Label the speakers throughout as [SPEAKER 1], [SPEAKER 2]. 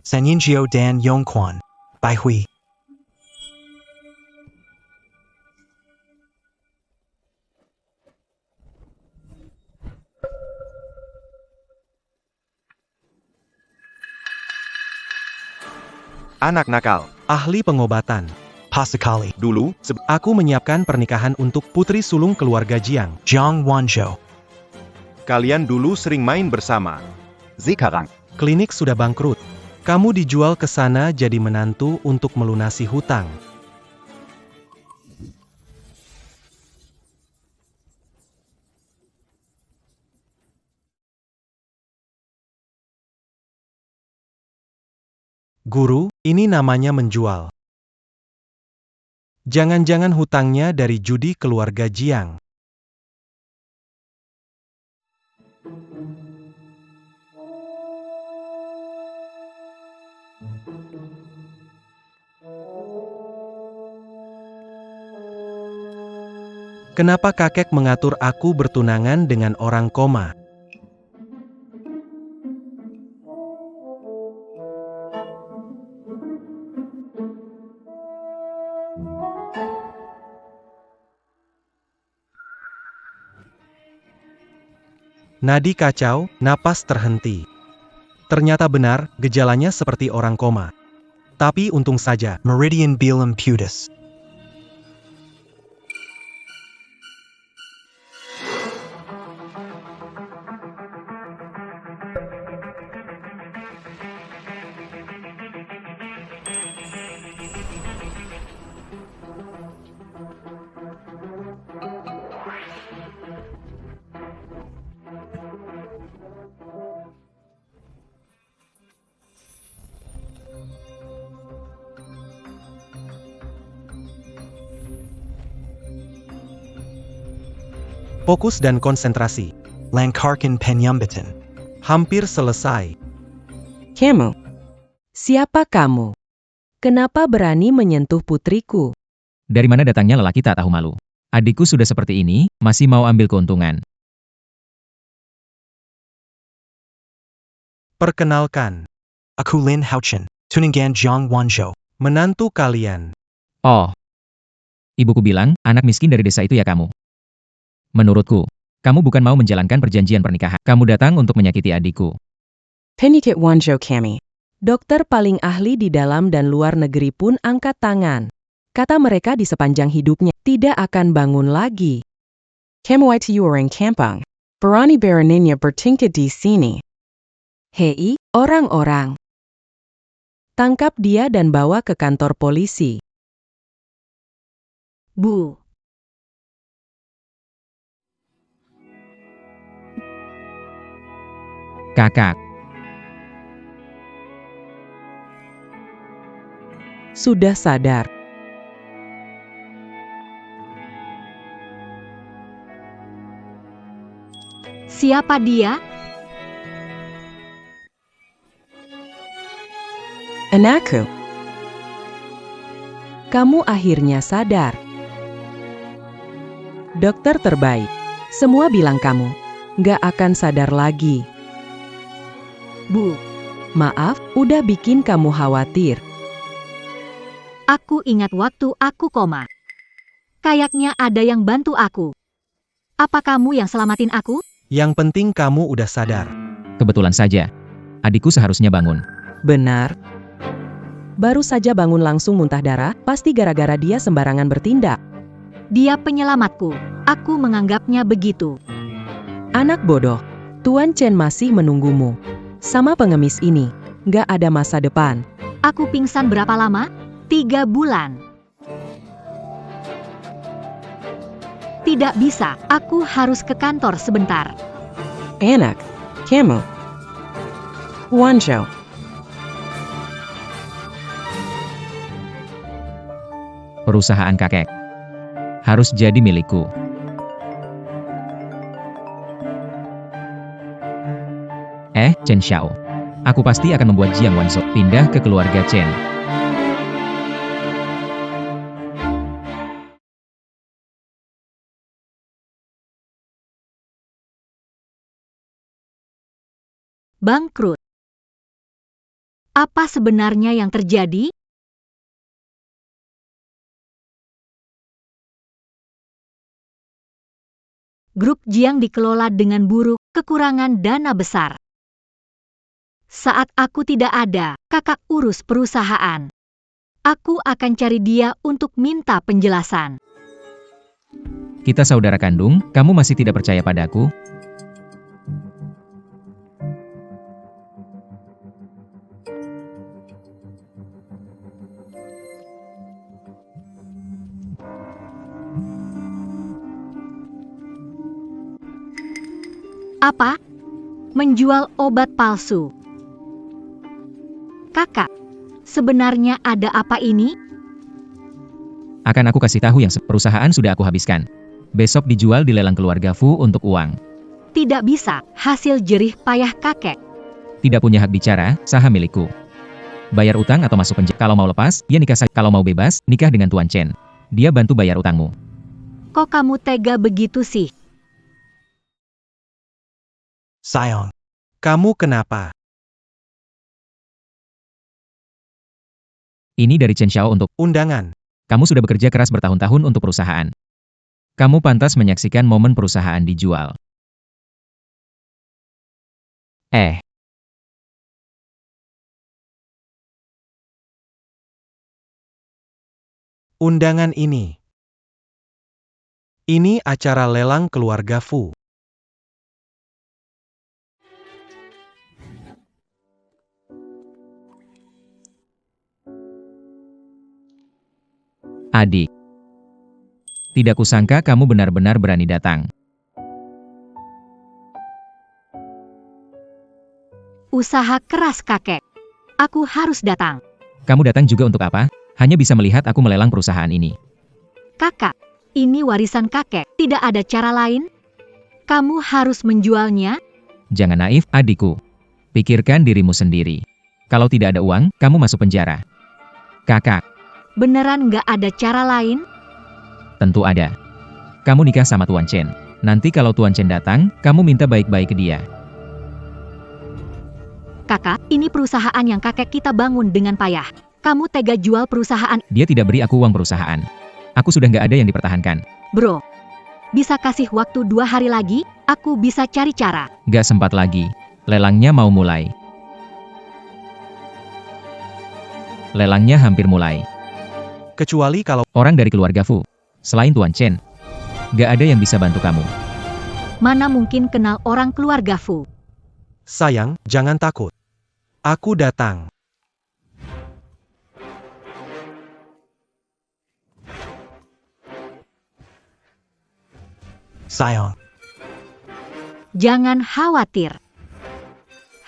[SPEAKER 1] Sanyin Dan Yongquan. Bai Hui.
[SPEAKER 2] Anak nakal.
[SPEAKER 3] Ahli pengobatan.
[SPEAKER 1] Pasakali.
[SPEAKER 2] Dulu,
[SPEAKER 3] Aku menyiapkan pernikahan untuk putri sulung keluarga Jiang.
[SPEAKER 1] Jiang Wanzhou.
[SPEAKER 2] kalian dulu sering main bersama.
[SPEAKER 4] Sekarang,
[SPEAKER 3] Klinik sudah bangkrut. Kamu dijual ke sana jadi menantu untuk melunasi hutang. Guru, ini namanya menjual. Jangan-jangan hutangnya dari judi keluarga Jiang. Kenapa kakek mengatur aku bertunangan dengan orang koma? Nadi kacau, napas terhenti. Ternyata benar, gejalanya seperti orang koma. Tapi untung saja,
[SPEAKER 1] Meridian Bilam Putis.
[SPEAKER 3] fokus dan konsentrasi.
[SPEAKER 1] Lankarkan Penyambatan.
[SPEAKER 3] Hampir selesai.
[SPEAKER 5] Kamu. Siapa kamu? Kenapa berani menyentuh putriku?
[SPEAKER 6] Dari mana datangnya lelaki tak tahu malu? Adikku sudah seperti ini, masih mau ambil keuntungan.
[SPEAKER 3] Perkenalkan,
[SPEAKER 1] Aku Lin Haochen. Tuningan Jiang Wanzhou.
[SPEAKER 3] menantu kalian.
[SPEAKER 6] Oh. Ibuku bilang, anak miskin dari desa itu ya kamu. Menurutku, kamu bukan mau menjalankan perjanjian pernikahan. Kamu datang untuk menyakiti adikku.
[SPEAKER 5] Penyakit Wanzhou kami. Dokter paling ahli di dalam dan luar negeri pun angkat tangan. Kata mereka di sepanjang hidupnya, tidak akan bangun lagi. Kamu itu orang kampung. Berani beraninya bertingkah di sini. Hei, orang-orang. Tangkap dia dan bawa ke kantor polisi. Bu.
[SPEAKER 6] Kakak,
[SPEAKER 5] Sudah sadar.
[SPEAKER 7] Siapa dia?
[SPEAKER 5] Anakku. Kamu akhirnya sadar. Dokter terbaik. Semua bilang kamu nggak akan sadar lagi. Bu, maaf, udah bikin kamu khawatir.
[SPEAKER 7] Aku ingat waktu aku koma. Kayaknya ada yang bantu aku. Apa kamu yang selamatin aku?
[SPEAKER 3] Yang penting kamu udah sadar.
[SPEAKER 6] kebetulan saja. Adikku seharusnya bangun.
[SPEAKER 5] Benar. Baru saja bangun langsung muntah darah, pasti gara-gara dia sembarangan bertindak.
[SPEAKER 7] Dia penyelamatku. Aku menganggapnya begitu.
[SPEAKER 5] Anak bodoh, Tuan Chen masih menunggumu. Sama pengemis ini, nggak ada masa depan.
[SPEAKER 7] Aku pingsan berapa lama? 3 bulan. Tidak bisa, aku harus ke kantor sebentar.
[SPEAKER 5] Anak, kamu. Wanzhou.
[SPEAKER 6] Perusahaan kakek harus jadi milikku. Chen Xiao. Aku pasti akan membuat Jiang Wanzhou pindah ke keluarga Chen.
[SPEAKER 7] Bangkrut. Apa sebenarnya yang terjadi? Grup Jiang dikelola dengan buruk, kekurangan dana besar. Saat aku tidak ada, kakak urus perusahaan. Aku akan cari dia untuk minta penjelasan.
[SPEAKER 6] Kita saudara kandung, kamu masih tidak percaya padaku?
[SPEAKER 7] Apa? Menjual obat palsu. Kakak, sebenarnya ada apa ini?
[SPEAKER 6] Akan aku kasih tahu yang perusahaan sudah aku habiskan. Besok dijual di lelang keluarga Fu untuk uang.
[SPEAKER 7] Tidak bisa, hasil jerih payah kakek.
[SPEAKER 6] Tidak punya hak bicara, saham milikku. Bayar utang atau masuk penjara. Kalau mau lepas, ya nikah saja. Kalau mau bebas, nikah dengan Tuan Chen. Dia bantu bayar utangmu.
[SPEAKER 7] Kok kamu tega begitu sih?
[SPEAKER 1] Sayang.
[SPEAKER 3] Kamu kenapa?
[SPEAKER 6] Ini dari Chen Xiao untuk
[SPEAKER 3] Undangan.
[SPEAKER 6] kamu sudah bekerja keras bertahun-tahun untuk perusahaan. Kamu pantas menyaksikan momen perusahaan dijual.
[SPEAKER 3] Undangan ini. Ini acara lelang keluarga Fu.
[SPEAKER 6] Adik. Tidak kusangka kamu benar-benar berani datang.
[SPEAKER 7] Usaha keras kakek. Aku harus datang.
[SPEAKER 6] Kamu datang juga untuk apa? Hanya bisa melihat aku melelang perusahaan ini.
[SPEAKER 7] Kakak, ini warisan kakek. Tidak ada cara lain? Kamu harus menjualnya?
[SPEAKER 6] Jangan naif, adikku. Pikirkan dirimu sendiri. Kalau tidak ada uang, kamu masuk penjara. Kakak,
[SPEAKER 7] Beneran nggak ada cara lain?
[SPEAKER 6] tentu ada. Kamu nikah sama Tuan Chen. Nanti kalau Tuan Chen datang, kamu minta baik-baik ke dia.
[SPEAKER 7] Kakak, ini perusahaan yang kakek kita bangun dengan payah. Kamu tega jual perusahaan,
[SPEAKER 6] Dia tidak beri aku uang perusahaan. Aku sudah nggak ada yang dipertahankan.
[SPEAKER 7] bro. Bisa kasih waktu 2 hari lagi? Aku bisa cari cara.
[SPEAKER 6] Nggak sempat lagi. Lelangnya mau mulai. Lelangnya hampir mulai.
[SPEAKER 3] Kecuali kalau
[SPEAKER 6] Orang dari keluarga Fu. Selain Tuan Chen. Nggak ada yang bisa bantu kamu.
[SPEAKER 7] Mana mungkin kenal orang keluarga Fu?
[SPEAKER 3] sayang, jangan takut. Aku datang.
[SPEAKER 1] Sayang.
[SPEAKER 7] Jangan khawatir.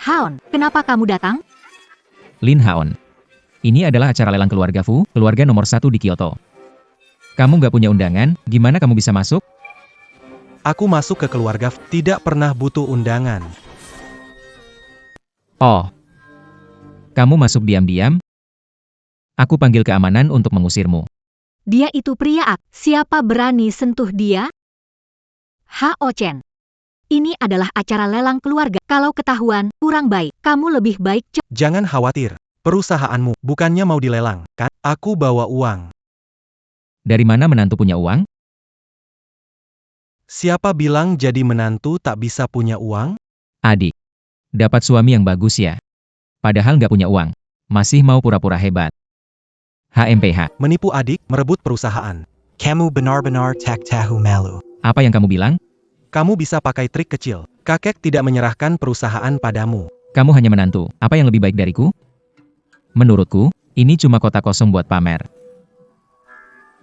[SPEAKER 7] Haon, kenapa kamu datang?
[SPEAKER 6] Lin Haon. Ini adalah acara lelang keluarga Fu, keluarga nomor 1 di Kyoto. Kamu nggak punya undangan, gimana kamu bisa masuk?
[SPEAKER 3] Aku masuk ke keluarga tidak pernah butuh undangan.
[SPEAKER 6] Oh. Kamu masuk diam-diam? Aku panggil keamanan untuk mengusirmu.
[SPEAKER 7] Dia itu pria. Siapa berani sentuh dia? Hao Chen. Ini adalah acara lelang keluarga. Kalau ketahuan, kurang baik. Kamu lebih baik
[SPEAKER 3] Jangan khawatir. Perusahaanmu bukannya mau dilelang, kan? Aku bawa uang.
[SPEAKER 6] Dari mana menantu punya uang?
[SPEAKER 3] Siapa bilang jadi menantu tak bisa punya uang?
[SPEAKER 6] Adik. Dapat suami yang bagus ya. Padahal nggak punya uang. Masih mau pura-pura hebat. HMPH.
[SPEAKER 3] Menipu adik, merebut perusahaan.
[SPEAKER 1] Kamu benar-benar tak tahu malu.
[SPEAKER 6] Apa yang kamu bilang?
[SPEAKER 3] Kamu bisa pakai trik kecil. Kakek tidak menyerahkan perusahaan padamu.
[SPEAKER 6] Kamu hanya menantu. Apa yang lebih baik dariku? Menurutku, ini cuma kota kosong buat pamer.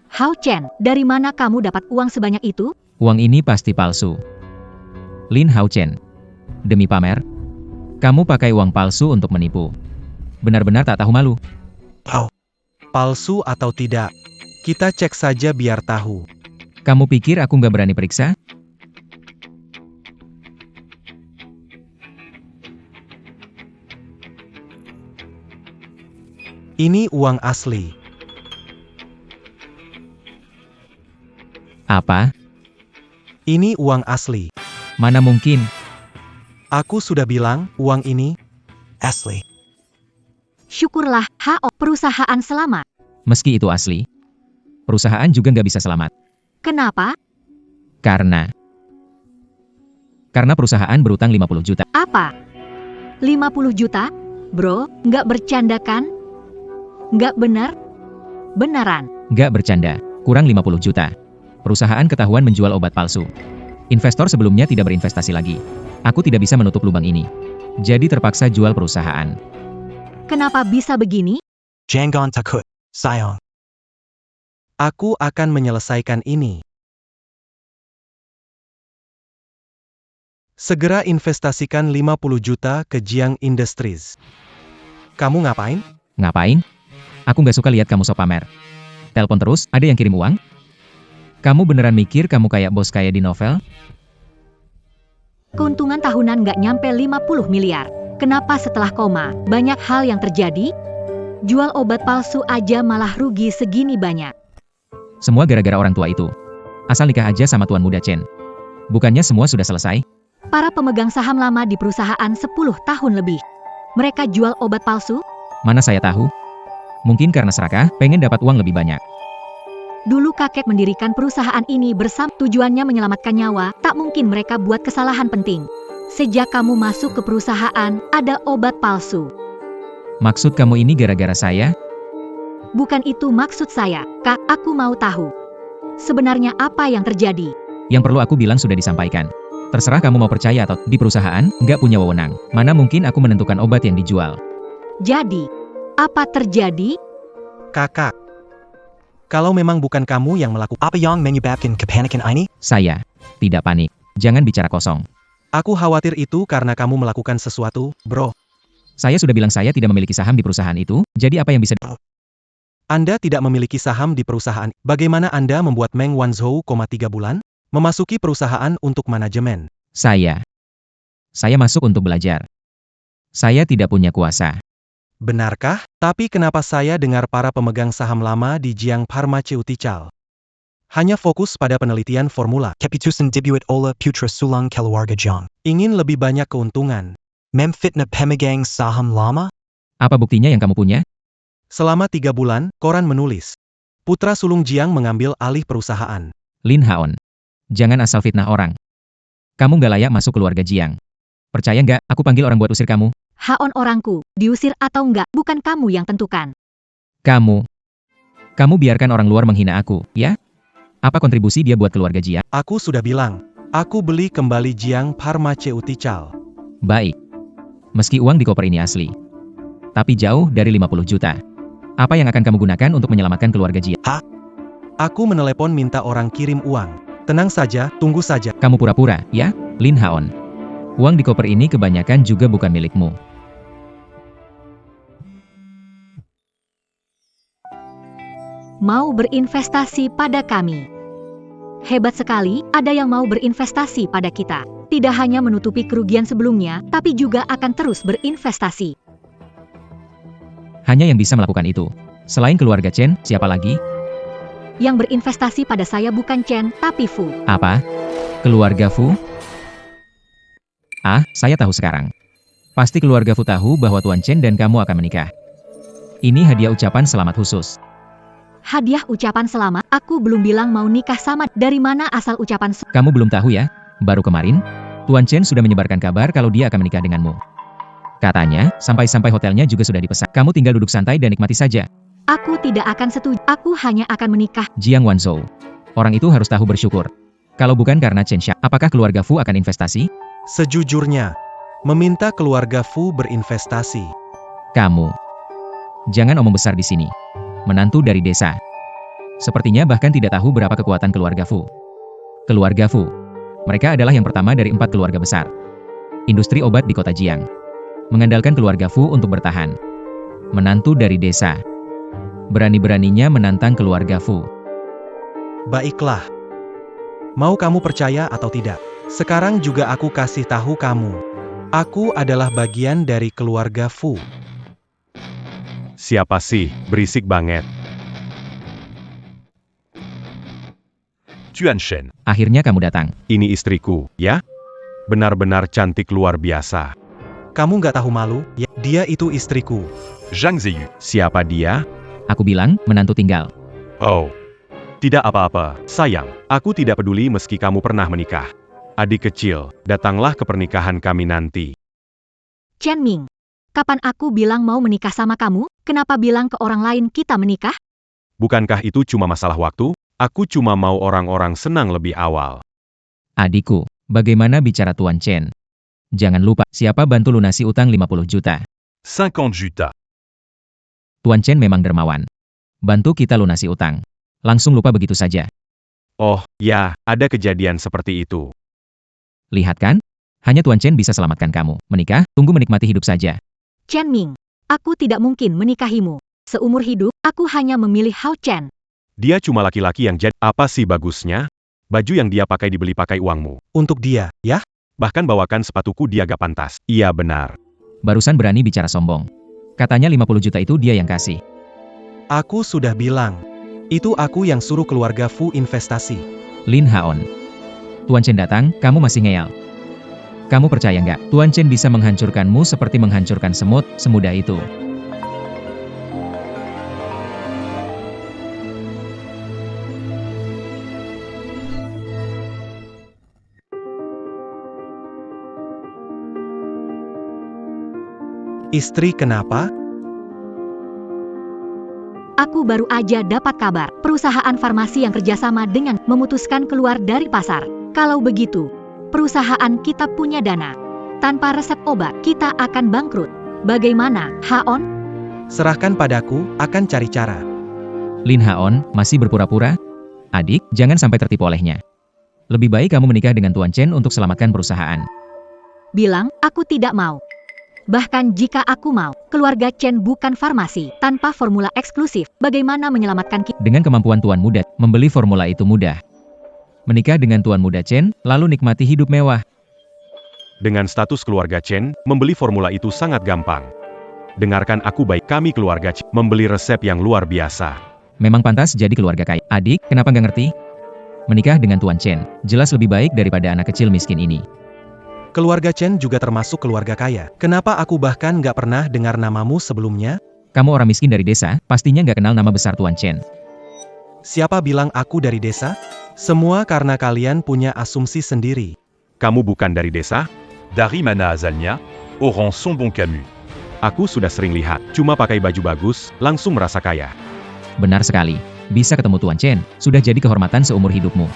[SPEAKER 7] Hao Chen, dari mana kamu dapat uang sebanyak itu?
[SPEAKER 6] Uang ini pasti palsu. Lin Hao Chen. Demi pamer? Kamu pakai uang palsu untuk menipu. Benar-benar tak tahu malu.
[SPEAKER 3] Palsu atau tidak? Kita cek saja biar tahu.
[SPEAKER 6] Kamu pikir aku nggak berani periksa?
[SPEAKER 3] Ini uang asli.
[SPEAKER 6] Apa?
[SPEAKER 3] Ini uang asli.
[SPEAKER 6] Mana mungkin?
[SPEAKER 3] Aku sudah bilang, uang ini
[SPEAKER 1] Asli.
[SPEAKER 7] Syukurlah, perusahaan selamat.
[SPEAKER 6] Meski itu asli, perusahaan juga nggak bisa selamat.
[SPEAKER 7] Kenapa?
[SPEAKER 6] Karena perusahaan berutang 50 juta.
[SPEAKER 7] Apa? 50 juta? Bro, nggak bercanda kan? Nggak benar? Beneran.
[SPEAKER 6] Nggak bercanda, kurang 50 juta. Perusahaan ketahuan menjual obat palsu. Investor sebelumnya tidak berinvestasi lagi. Aku tidak bisa menutup lubang ini. Jadi terpaksa jual perusahaan.
[SPEAKER 7] Kenapa bisa begini?
[SPEAKER 1] Jangan takut, sayang.
[SPEAKER 3] Aku akan menyelesaikan ini. Segera investasikan 50 juta ke Jiang Industries. Kamu ngapain?
[SPEAKER 6] Ngapain? Aku nggak suka lihat kamu sok pamer. Telepon terus, ada yang kirim uang? Kamu beneran mikir kamu kayak bos kayak di novel?
[SPEAKER 7] Keuntungan tahunan nggak nyampe 50 miliar. Kenapa setelah koma, banyak hal yang terjadi? Jual obat palsu aja malah rugi segini banyak.
[SPEAKER 6] Semua gara-gara orang tua itu. Asal nikah aja sama tuan muda Chen. Bukannya semua sudah selesai?
[SPEAKER 7] Para pemegang saham lama di perusahaan 10 tahun lebih. Mereka jual obat palsu?
[SPEAKER 6] Mana saya tahu? Mungkin karena serakah, pengen dapat uang lebih banyak.
[SPEAKER 7] Dulu kakek mendirikan perusahaan ini bersama tujuannya menyelamatkan nyawa, tak mungkin mereka buat kesalahan penting. Sejak kamu masuk ke perusahaan, ada obat palsu.
[SPEAKER 6] Maksud kamu ini gara-gara saya?
[SPEAKER 7] Bukan itu maksud saya, Kak, aku mau tahu. Sebenarnya apa yang terjadi?
[SPEAKER 6] Yang perlu aku bilang sudah disampaikan. Terserah kamu mau percaya atau di perusahaan, nggak punya wewenang. Mana mungkin aku menentukan obat yang dijual.
[SPEAKER 7] Jadi, apa terjadi?
[SPEAKER 3] Kakak. Kalau memang bukan kamu yang melakukan,
[SPEAKER 1] Apa yang menyebabkan kepanikan ini?
[SPEAKER 6] Saya tidak panik. Jangan bicara kosong.
[SPEAKER 3] aku khawatir itu karena kamu melakukan sesuatu, bro.
[SPEAKER 6] Saya sudah bilang saya tidak memiliki saham di perusahaan itu, jadi apa yang bisa...
[SPEAKER 3] Anda tidak memiliki saham di perusahaan. Bagaimana Anda membuat Meng Wanzhou, 3 bulan? Memasuki perusahaan untuk manajemen.
[SPEAKER 6] Saya masuk untuk belajar. Saya tidak punya kuasa.
[SPEAKER 3] Benarkah? Tapi kenapa saya dengar para pemegang saham lama di Jiang Pharmaceutical hanya fokus pada penelitian formula,
[SPEAKER 1] Keputusan dibuat oleh putra sulung keluarga Jiang.
[SPEAKER 3] ingin lebih banyak keuntungan.
[SPEAKER 1] Memfitnah pemegang saham lama?
[SPEAKER 6] Apa buktinya yang kamu punya?
[SPEAKER 3] Selama 3 bulan, koran menulis. Putra sulung Jiang mengambil alih perusahaan.
[SPEAKER 6] Lin Haon. Jangan asal fitnah orang. Kamu nggak layak masuk keluarga Jiang. Percaya nggak, aku panggil orang buat usir kamu.
[SPEAKER 7] Haon orangku, diusir atau enggak, bukan kamu yang tentukan.
[SPEAKER 6] Kamu biarkan orang luar menghina aku, ya? Apa kontribusi dia buat keluarga Jiang?
[SPEAKER 3] Aku sudah bilang, aku beli kembali Jiang Pharmaceutical.
[SPEAKER 6] Baik. Meski uang di koper ini asli. Tapi jauh dari 50 juta. Apa yang akan kamu gunakan untuk menyelamatkan keluarga Jiang?
[SPEAKER 3] Aku menelepon minta orang kirim uang. Tenang saja, tunggu saja.
[SPEAKER 6] Kamu pura-pura, ya? Lin Haon. Uang di koper ini kebanyakan juga bukan milikmu.
[SPEAKER 7] Mau berinvestasi pada kami. Hebat sekali, ada yang mau berinvestasi pada kita. Tidak hanya menutupi kerugian sebelumnya, tapi juga akan terus berinvestasi.
[SPEAKER 6] Hanya yang bisa melakukan itu. Selain keluarga Chen, siapa lagi?
[SPEAKER 7] Yang berinvestasi pada saya bukan Chen, tapi Fu.
[SPEAKER 6] Apa? Keluarga Fu? Ah, saya tahu sekarang. Pasti keluarga Fu tahu bahwa Tuan Chen dan kamu akan menikah. Ini hadiah ucapan selamat khusus.
[SPEAKER 7] Hadiah ucapan selamat, aku belum bilang mau nikah sama. Dari mana asal ucapan
[SPEAKER 6] Kamu belum tahu ya? Baru kemarin, Tuan Chen sudah menyebarkan kabar kalau dia akan menikah denganmu. Katanya, sampai-sampai hotelnya juga sudah dipesan. Kamu tinggal duduk santai dan nikmati saja.
[SPEAKER 7] Aku tidak akan setuju, aku hanya akan menikah.
[SPEAKER 6] Jiang Wanzhou. Orang itu harus tahu bersyukur. Kalau bukan karena Chen Xia, apakah keluarga Fu akan investasi?
[SPEAKER 3] Sejujurnya, meminta keluarga Fu berinvestasi.
[SPEAKER 6] Kamu. Jangan omong besar di sini. Menantu dari desa. Sepertinya bahkan tidak tahu berapa kekuatan keluarga Fu. Keluarga Fu. Mereka adalah yang pertama dari 4 keluarga besar. Industri obat di kota Jiang. Mengandalkan keluarga Fu untuk bertahan. Menantu dari desa. Berani-beraninya menantang keluarga Fu.
[SPEAKER 3] Baiklah. Mau kamu percaya atau tidak? Sekarang juga aku kasih tahu kamu. Aku adalah bagian dari keluarga Fu.
[SPEAKER 2] Siapa sih? Berisik banget. Juanshen,
[SPEAKER 6] Akhirnya kamu datang.
[SPEAKER 2] ini istriku, ya? Benar-benar cantik luar biasa.
[SPEAKER 3] Kamu nggak tahu malu, ya? Dia itu istriku.
[SPEAKER 2] Zhang Ziyu. Siapa dia?
[SPEAKER 6] Aku bilang, menantu tinggal.
[SPEAKER 2] Oh. Tidak apa-apa, sayang. Aku tidak peduli meski kamu pernah menikah. Adik kecil, datanglah ke pernikahan kami nanti.
[SPEAKER 7] Chen Ming, kapan aku bilang mau menikah sama kamu? Kenapa bilang ke orang lain kita menikah?
[SPEAKER 2] Bukankah itu cuma masalah waktu? Aku cuma mau orang-orang senang lebih awal.
[SPEAKER 6] Adikku, bagaimana bicara Tuan Chen? Jangan lupa, siapa bantu lunasi utang 50 juta?
[SPEAKER 2] 50 juta.
[SPEAKER 6] Tuan Chen memang dermawan. Bantu kita lunasi utang. Langsung lupa begitu saja.
[SPEAKER 2] Oh, ya, ada kejadian seperti itu.
[SPEAKER 6] Lihat kan? Hanya Tuan Chen bisa selamatkan kamu. Menikah, tunggu menikmati hidup saja.
[SPEAKER 7] Chen Ming, aku tidak mungkin menikahimu. Seumur hidup, aku hanya memilih Hao Chen.
[SPEAKER 2] Dia cuma laki-laki yang jadi. Apa sih bagusnya? Baju yang dia pakai dibeli pakai uangmu.
[SPEAKER 3] Untuk dia, ya?
[SPEAKER 2] Bahkan bawakan sepatuku dia gak pantas. Iya benar.
[SPEAKER 6] Barusan berani bicara sombong. Katanya 50 juta itu dia yang kasih.
[SPEAKER 3] Aku sudah bilang. Itu aku yang suruh keluarga Fu investasi.
[SPEAKER 6] Lin Haon. Tuan Chen datang, kamu masih ngeyel. Kamu percaya nggak? Tuan Chen bisa menghancurkanmu seperti menghancurkan semut, semudah itu.
[SPEAKER 3] Istri kenapa?
[SPEAKER 7] Aku baru aja dapat kabar, perusahaan farmasi yang kerjasama dengan memutuskan keluar dari pasar. Kalau begitu, perusahaan kita punya dana. Tanpa resep obat, kita akan bangkrut. Bagaimana, Haon?
[SPEAKER 3] Serahkan padaku, akan cari cara.
[SPEAKER 6] Lin Haon, masih berpura-pura? Adik, jangan sampai tertipu olehnya. Lebih baik kamu menikah dengan Tuan Chen untuk selamatkan perusahaan.
[SPEAKER 7] Bilang, aku tidak mau. Bahkan jika aku mau, keluarga Chen bukan farmasi, tanpa formula eksklusif, bagaimana menyelamatkan kita?
[SPEAKER 6] Dengan kemampuan Tuan Muda, membeli formula itu mudah. Menikah dengan Tuan Muda Chen, lalu nikmati hidup mewah.
[SPEAKER 2] Dengan status keluarga Chen, membeli formula itu sangat gampang. Dengarkan aku baik, kami keluarga Chen, membeli resep yang luar biasa.
[SPEAKER 6] Memang pantas jadi keluarga kaya. Adik, kenapa nggak ngerti? Menikah dengan Tuan Chen, jelas lebih baik daripada anak kecil miskin ini.
[SPEAKER 3] Keluarga Chen juga termasuk keluarga kaya. Kenapa aku bahkan nggak pernah dengar namamu sebelumnya?
[SPEAKER 6] Kamu orang miskin dari desa, pastinya nggak kenal nama besar Tuan Chen.
[SPEAKER 3] Siapa bilang aku dari desa? Semua karena kalian punya asumsi sendiri.
[SPEAKER 2] Kamu bukan dari desa?
[SPEAKER 4] Dari mana asalnya? Orang sont bon Camus.
[SPEAKER 2] Aku sudah sering lihat, cuma pakai baju bagus, langsung merasa kaya.
[SPEAKER 6] Benar sekali. Bisa ketemu Tuan Chen, sudah jadi kehormatan seumur hidupmu.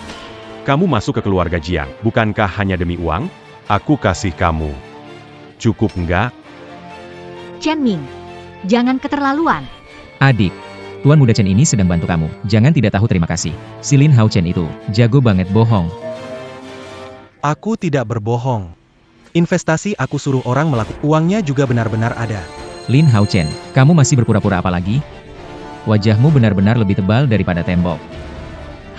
[SPEAKER 2] Kamu masuk ke keluarga Jiang, bukankah hanya demi uang? Aku kasih kamu. Cukup enggak?
[SPEAKER 7] Chen Ming, jangan keterlaluan.
[SPEAKER 6] Adik, Tuan Muda Chen ini sedang bantu kamu. Jangan tidak tahu terima kasih. Si Lin Hao Chen itu, jago banget bohong.
[SPEAKER 3] Aku tidak berbohong. Investasi aku suruh orang melakukan, uangnya juga benar-benar ada.
[SPEAKER 6] Lin Hao Chen, kamu masih berpura-pura apa lagi? Wajahmu benar-benar lebih tebal daripada tembok.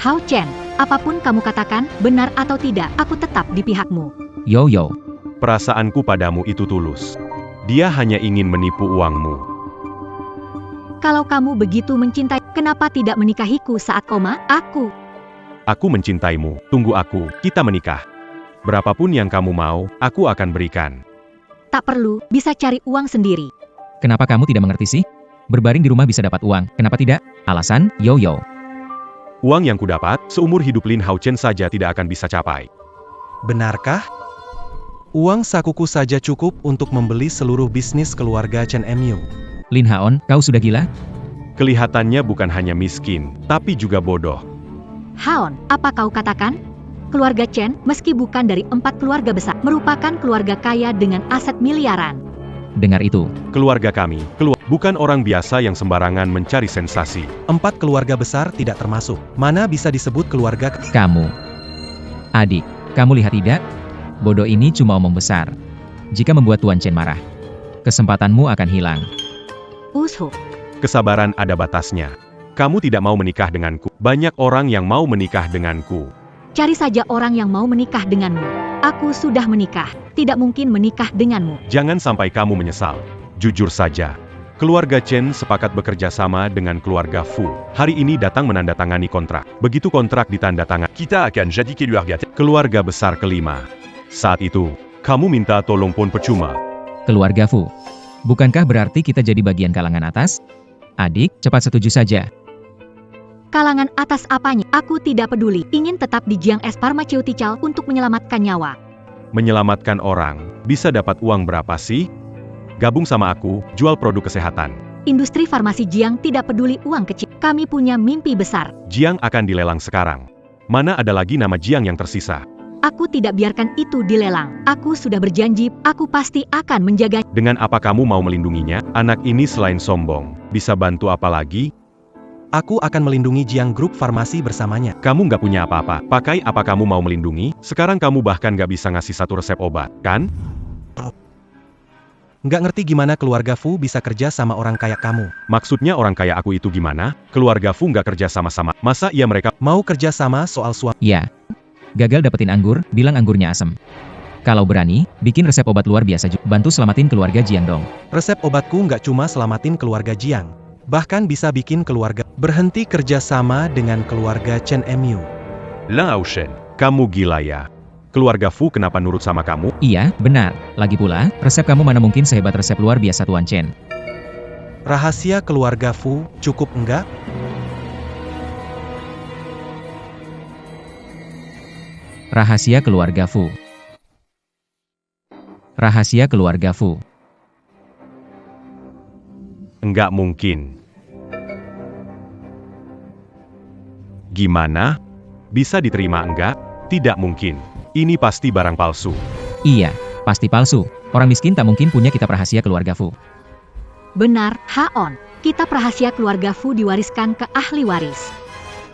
[SPEAKER 7] Hao Chen, apapun kamu katakan, benar atau tidak, aku tetap di pihakmu.
[SPEAKER 6] Yo yo.
[SPEAKER 2] Perasaanku padamu itu tulus. Dia hanya ingin menipu uangmu.
[SPEAKER 7] Kalau kamu begitu mencintai, kenapa tidak menikahiku saat koma?
[SPEAKER 2] Aku mencintaimu, tunggu aku, kita menikah. Berapapun yang kamu mau, aku akan berikan.
[SPEAKER 7] Tak perlu, bisa cari uang sendiri.
[SPEAKER 6] Kenapa kamu tidak mengerti sih? Berbaring di rumah bisa dapat uang, kenapa tidak? Alasan, yo yo.
[SPEAKER 2] Uang yang kudapat, seumur hidup Lin Hao Chen saja tidak akan bisa capai.
[SPEAKER 3] Benarkah? Uang sakuku saja cukup untuk membeli seluruh bisnis keluarga Chen Mu.
[SPEAKER 6] Lin Haon, kau sudah gila?
[SPEAKER 2] Kelihatannya bukan hanya miskin, tapi juga bodoh.
[SPEAKER 7] Haon, apa kau katakan? Keluarga Chen, meski bukan dari 4 keluarga besar, merupakan keluarga kaya dengan aset miliaran.
[SPEAKER 6] Dengar itu.
[SPEAKER 2] Keluarga kami, bukan orang biasa yang sembarangan mencari sensasi.
[SPEAKER 3] 4 keluarga besar tidak termasuk. Mana bisa disebut keluarga?
[SPEAKER 6] Kamu. Adik, kamu lihat tidak? Bodoh ini cuma omong besar. Jika membuat Tuan Chen marah, kesempatanmu akan hilang.
[SPEAKER 7] Ushu.
[SPEAKER 2] Kesabaran ada batasnya. Kamu tidak mau menikah denganku. Banyak orang yang mau menikah denganku.
[SPEAKER 7] Cari saja orang yang mau menikah denganmu. Aku sudah menikah, tidak mungkin menikah denganmu.
[SPEAKER 2] Jangan sampai kamu menyesal. Jujur saja. Keluarga Chen sepakat bekerja sama dengan keluarga Fu. Hari ini datang menandatangani kontrak. Begitu kontrak ditandatangani,
[SPEAKER 4] Kita akan jadi keluarga.
[SPEAKER 2] keluarga besar kelima. Saat itu, kamu minta tolong pun percuma.
[SPEAKER 6] Keluarga Fu. Bukankah berarti kita jadi bagian kalangan atas? Adik, cepat setuju saja.
[SPEAKER 7] Kalangan atas apanya? Aku tidak peduli. Ingin tetap di Jiang S Pharmaceutical untuk menyelamatkan nyawa.
[SPEAKER 2] Menyelamatkan orang, bisa dapat uang berapa sih? Gabung sama aku, jual produk kesehatan.
[SPEAKER 7] Industri farmasi Jiang tidak peduli uang kecil. Kami punya mimpi besar.
[SPEAKER 2] Jiang akan dilelang sekarang. Mana ada lagi nama Jiang yang tersisa?
[SPEAKER 7] Aku tidak biarkan itu dilelang. Aku sudah berjanji, aku pasti akan menjaga.
[SPEAKER 2] Dengan apa kamu mau melindunginya? Anak ini selain sombong, bisa bantu apa lagi?
[SPEAKER 3] Aku akan melindungi Jiang Group Farmasi bersamanya.
[SPEAKER 2] Kamu nggak punya apa-apa. Pakai apa kamu mau melindungi? Sekarang kamu bahkan nggak bisa ngasih satu resep obat, kan?
[SPEAKER 3] Nggak ngerti gimana keluarga Fu bisa kerja sama orang kayak kamu.
[SPEAKER 2] Maksudnya orang kaya aku itu gimana? Keluarga Fu nggak kerja sama-sama. Masa iya mereka
[SPEAKER 3] Mau kerja sama soal suami.
[SPEAKER 6] Ya. Gagal dapetin anggur, bilang anggurnya asem. Kalau berani, bikin resep obat luar biasa juga. Bantu selamatin keluarga Jiang dong.
[SPEAKER 3] Resep obatku nggak cuma selamatin keluarga Jiang. Bahkan bisa bikin keluarga berhenti kerja sama dengan keluarga Chen Mu.
[SPEAKER 4] Lin Aoshen.
[SPEAKER 2] Kamu gila ya? Keluarga Fu kenapa nurut sama kamu?
[SPEAKER 6] Iya, benar. Lagi pula, resep kamu mana mungkin sehebat resep luar biasa Tuan Chen.
[SPEAKER 3] Rahasia keluarga Fu, cukup enggak?
[SPEAKER 6] Rahasia keluarga Fu. Rahasia keluarga Fu.
[SPEAKER 2] Enggak mungkin. Gimana? Bisa diterima enggak? Tidak mungkin. Ini pasti barang palsu.
[SPEAKER 6] Iya, pasti palsu. Orang miskin tak mungkin punya kitab rahasia keluarga Fu.
[SPEAKER 7] Benar, Haon. Kitab rahasia keluarga Fu diwariskan ke ahli waris.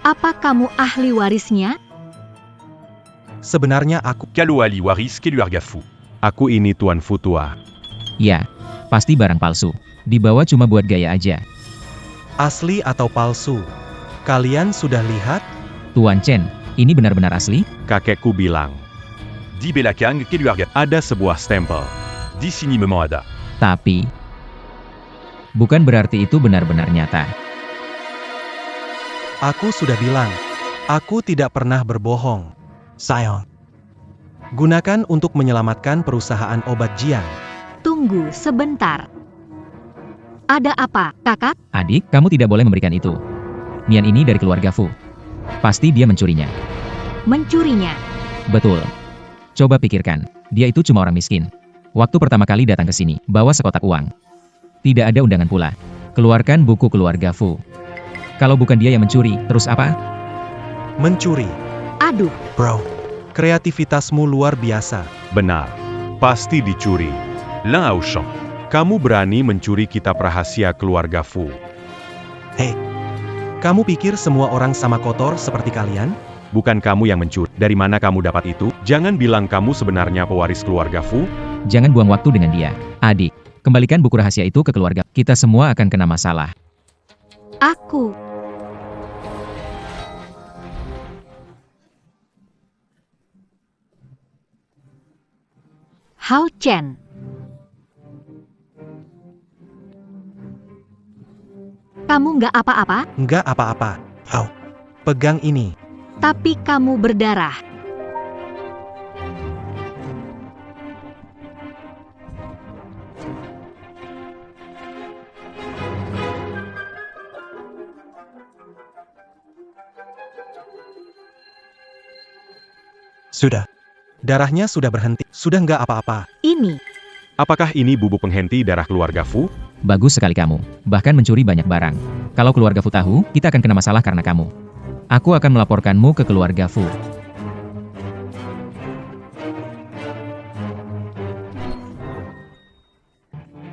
[SPEAKER 7] Apa kamu ahli warisnya?
[SPEAKER 3] Sebenarnya aku
[SPEAKER 4] Kalo Ali Waris Keluarga Fu.
[SPEAKER 2] Aku ini Tuan Fu tua.
[SPEAKER 6] Ya, pasti barang palsu. Dibawa cuma buat gaya aja.
[SPEAKER 3] asli atau palsu. Kalian sudah lihat?
[SPEAKER 6] Tuan Chen, ini benar-benar asli?
[SPEAKER 2] Kakekku bilang,
[SPEAKER 4] Di Belakang Keluarga.
[SPEAKER 2] ada sebuah stempel.
[SPEAKER 4] Di sini memang ada.
[SPEAKER 6] Tapi, bukan berarti itu benar-benar nyata.
[SPEAKER 3] Aku sudah bilang, aku tidak pernah berbohong.
[SPEAKER 1] Sayang.
[SPEAKER 3] Gunakan untuk menyelamatkan perusahaan obat Jiang.
[SPEAKER 7] Tunggu sebentar. Ada apa, kakak?
[SPEAKER 6] Adik, kamu tidak boleh memberikan itu. Nian ini dari keluarga Fu. Pasti dia mencurinya.
[SPEAKER 7] Mencurinya.
[SPEAKER 6] Betul. Coba pikirkan, dia itu cuma orang miskin. Waktu pertama kali datang ke sini, bawa sekotak uang. Tidak ada undangan pula. Keluarkan buku keluarga Fu. Kalau bukan dia yang mencuri, terus apa?
[SPEAKER 3] Mencuri.
[SPEAKER 7] Aduh,
[SPEAKER 1] Bro.
[SPEAKER 3] Kreativitasmu luar biasa.
[SPEAKER 2] Benar. Pasti dicuri.
[SPEAKER 4] Lin Aoshen.
[SPEAKER 2] Kamu berani mencuri kitab rahasia keluarga Fu.
[SPEAKER 3] Kamu pikir semua orang sama kotor seperti kalian?
[SPEAKER 2] Bukan kamu yang mencuri. Dari mana kamu dapat itu? Jangan bilang kamu sebenarnya pewaris keluarga Fu.
[SPEAKER 6] Jangan buang waktu dengan dia. Adik, kembalikan buku rahasia itu ke keluarga. Kita semua akan kena masalah.
[SPEAKER 7] aku. Hao Chen. Kamu nggak apa-apa,
[SPEAKER 3] Enggak apa-apa.
[SPEAKER 1] Oh.
[SPEAKER 3] Pegang ini.
[SPEAKER 7] tapi kamu berdarah.
[SPEAKER 1] Sudah.
[SPEAKER 3] Darahnya sudah berhenti. Sudah enggak apa-apa.
[SPEAKER 7] Ini,
[SPEAKER 2] Apakah ini bubuk penghenti darah keluarga Fu?
[SPEAKER 6] Bagus sekali kamu. Bahkan mencuri banyak barang. Kalau keluarga Fu tahu, kita akan kena masalah karena kamu. Aku akan melaporkanmu ke keluarga Fu.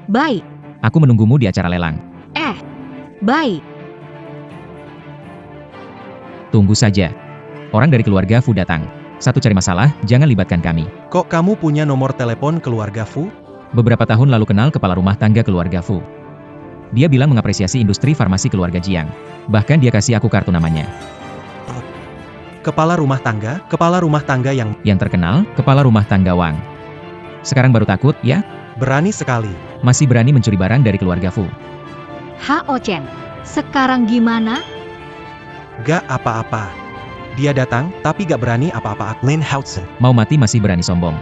[SPEAKER 7] baik,
[SPEAKER 6] Aku menunggumu di acara lelang.
[SPEAKER 7] baik.
[SPEAKER 6] Tunggu saja. Orang dari keluarga Fu datang. Satu cari masalah, jangan libatkan kami.
[SPEAKER 3] Kok kamu punya nomor telepon keluarga Fu?
[SPEAKER 6] Beberapa tahun lalu kenal kepala rumah tangga keluarga Fu. Dia bilang mengapresiasi industri farmasi keluarga Jiang. Bahkan dia kasih aku kartu namanya.
[SPEAKER 3] Kepala rumah tangga
[SPEAKER 6] Yang terkenal, kepala rumah tangga Wang. Sekarang baru takut, ya?
[SPEAKER 3] berani sekali.
[SPEAKER 6] Masih berani mencuri barang dari keluarga Fu.
[SPEAKER 7] Hao Chen, sekarang gimana?
[SPEAKER 3] Gak apa-apa. Dia datang, tapi gak berani apa-apa aku.
[SPEAKER 1] Lin Houtzen.
[SPEAKER 6] Mau mati masih berani sombong.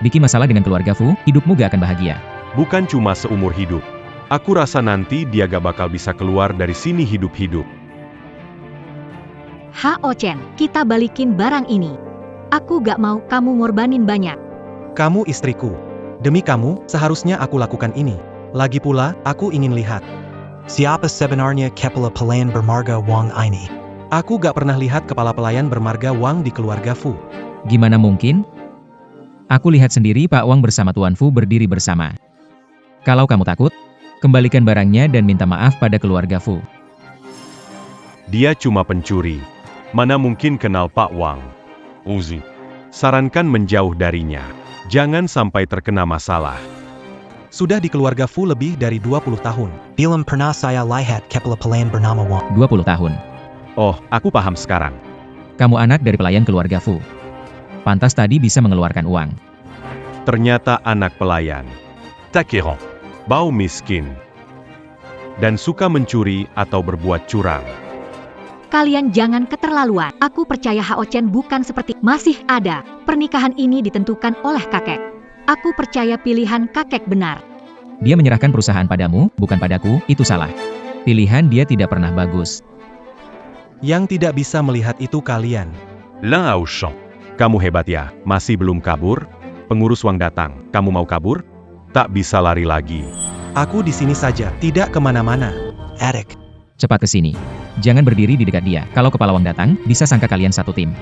[SPEAKER 6] Bikin masalah dengan keluarga Fu, hidupmu gak akan bahagia.
[SPEAKER 2] Bukan cuma seumur hidup. Aku rasa nanti dia gak bakal bisa keluar dari sini hidup-hidup.
[SPEAKER 7] Hao Chen, kita balikin barang ini. Aku gak mau kamu ngorbanin banyak.
[SPEAKER 3] Kamu istriku. Demi kamu, seharusnya aku lakukan ini. Lagi pula, aku ingin lihat.
[SPEAKER 1] Siapa sebenarnya kepala pelayan bermarga Wang ini?
[SPEAKER 3] Aku gak pernah lihat kepala pelayan bermarga Wang di keluarga Fu.
[SPEAKER 6] Gimana mungkin? Aku lihat sendiri Pak Wang bersama Tuan Fu berdiri bersama. Kalau kamu takut, kembalikan barangnya dan minta maaf pada keluarga Fu.
[SPEAKER 2] Dia cuma pencuri. Mana mungkin kenal Pak Wang?
[SPEAKER 4] Uzi.
[SPEAKER 2] Sarankan menjauh darinya. Jangan sampai terkena masalah.
[SPEAKER 3] Sudah di keluarga Fu lebih dari 20 tahun.
[SPEAKER 1] Belum pernah saya lihat kepala pelayan bernama Wang.
[SPEAKER 6] 20 tahun.
[SPEAKER 2] Oh, aku paham sekarang.
[SPEAKER 6] Kamu anak dari pelayan keluarga Fu. Pantas tadi bisa mengeluarkan uang.
[SPEAKER 2] Ternyata anak pelayan.
[SPEAKER 4] Taqueran.
[SPEAKER 2] Bau miskin. Dan suka mencuri atau berbuat curang.
[SPEAKER 7] Kalian jangan keterlaluan. Aku percaya Hao Chen bukan seperti masih ada. Pernikahan ini ditentukan oleh kakek. Aku percaya pilihan kakek benar.
[SPEAKER 6] Dia menyerahkan perusahaan padamu, bukan padaku, itu salah. Pilihan dia tidak pernah bagus.
[SPEAKER 3] Yang tidak bisa melihat itu kalian.
[SPEAKER 4] L'un à Auchan.
[SPEAKER 2] Kamu hebat ya, masih belum kabur? Pengurus Wang datang, kamu mau kabur? Tak bisa lari lagi.
[SPEAKER 3] Aku di sini saja, tidak kemana-mana.
[SPEAKER 1] Adik.
[SPEAKER 6] Cepat ke sini. Jangan berdiri di dekat dia. Kalau kepala Wang datang, bisa sangka kalian satu tim.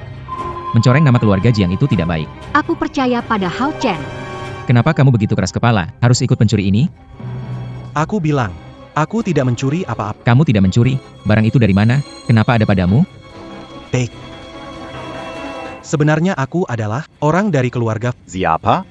[SPEAKER 6] Mencoreng nama keluarga Jiang itu tidak baik.
[SPEAKER 7] Aku percaya pada Hao Chen.
[SPEAKER 6] Kenapa kamu begitu keras kepala? Harus ikut pencuri ini?
[SPEAKER 3] Aku bilang, aku tidak mencuri apa-apa.
[SPEAKER 6] Kamu tidak mencuri. Barang itu dari mana? Kenapa ada padamu?
[SPEAKER 1] Baik.
[SPEAKER 3] Sebenarnya aku adalah orang dari keluarga.
[SPEAKER 8] Siapa?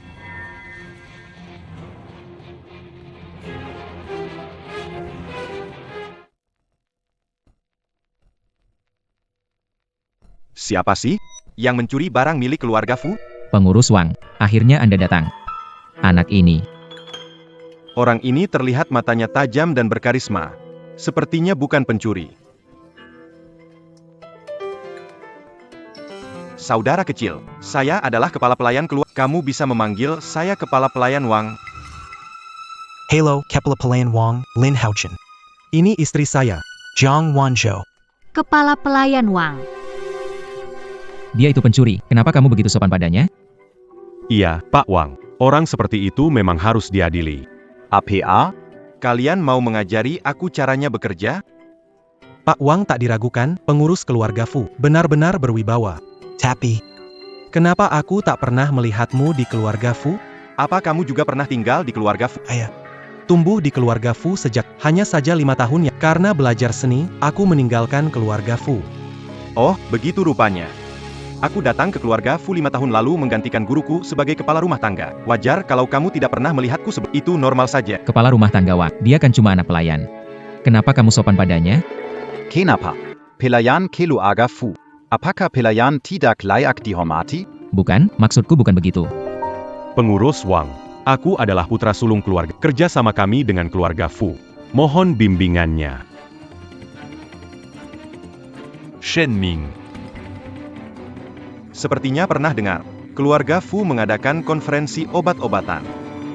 [SPEAKER 9] Siapa sih yang mencuri barang milik keluarga Fu?
[SPEAKER 6] Pengurus Wang. Akhirnya Anda datang. Anak ini.
[SPEAKER 9] Orang ini terlihat matanya tajam dan berkarisma. Sepertinya bukan pencuri. Saudara kecil, saya adalah kepala pelayan keluarga. Kamu bisa memanggil saya kepala pelayan Wang.
[SPEAKER 1] Hello, kepala pelayan Wang, Lin Haochen.
[SPEAKER 3] Ini istri saya.
[SPEAKER 1] Zhang Wanzhou.
[SPEAKER 7] Kepala pelayan Wang.
[SPEAKER 6] Dia itu pencuri. Kenapa kamu begitu sopan padanya?
[SPEAKER 2] Iya, Pak Wang. Orang seperti itu memang harus diadili.
[SPEAKER 8] APA?
[SPEAKER 9] Kalian mau mengajari aku caranya bekerja?
[SPEAKER 3] Pak Wang tak diragukan, pengurus keluarga Fu. Benar-benar berwibawa.
[SPEAKER 1] Tapi,
[SPEAKER 3] Kenapa aku tak pernah melihatmu di keluarga Fu?
[SPEAKER 9] Apa kamu juga pernah tinggal di keluarga Fu?
[SPEAKER 1] ayah,
[SPEAKER 3] Tumbuh di keluarga Fu sejak hanya saja 5 tahun ya. Karena belajar seni, aku meninggalkan keluarga Fu.
[SPEAKER 9] Oh, begitu rupanya. Aku datang ke keluarga Fu 5 tahun lalu menggantikan guruku sebagai kepala rumah tangga. Wajar kalau kamu tidak pernah melihatku itu normal saja.
[SPEAKER 6] Kepala rumah tangga Wak, dia kan cuma anak pelayan. Kenapa kamu sopan padanya?
[SPEAKER 8] Kenapa? Pelayan keluarga Fu. Apakah pelayan tidak layak dihormati?
[SPEAKER 6] Bukan, maksudku bukan begitu.
[SPEAKER 2] Pengurus Wang, aku adalah putra sulung keluarga. Kerja sama kami dengan keluarga Fu. Mohon bimbingannya.
[SPEAKER 4] Shen Ming.
[SPEAKER 9] Sepertinya pernah dengar, keluarga Fu mengadakan konferensi obat-obatan.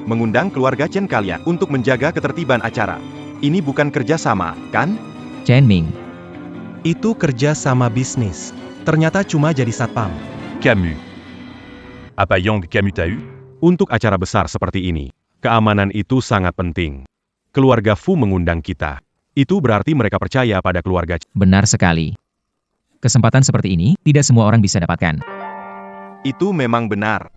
[SPEAKER 9] Mengundang keluarga Chen kalian untuk menjaga ketertiban acara. Ini bukan kerja sama, kan?
[SPEAKER 6] Chen Ming.
[SPEAKER 3] Itu kerja sama bisnis. Ternyata cuma jadi satpam.
[SPEAKER 4] Camus. Apa yang Camus tahu?
[SPEAKER 2] Untuk acara besar seperti ini, keamanan itu sangat penting. Keluarga Fu mengundang kita. Itu berarti mereka percaya pada keluarga Chen.
[SPEAKER 6] Benar sekali. Kesempatan seperti ini, tidak semua orang bisa dapatkan.
[SPEAKER 9] Itu memang benar.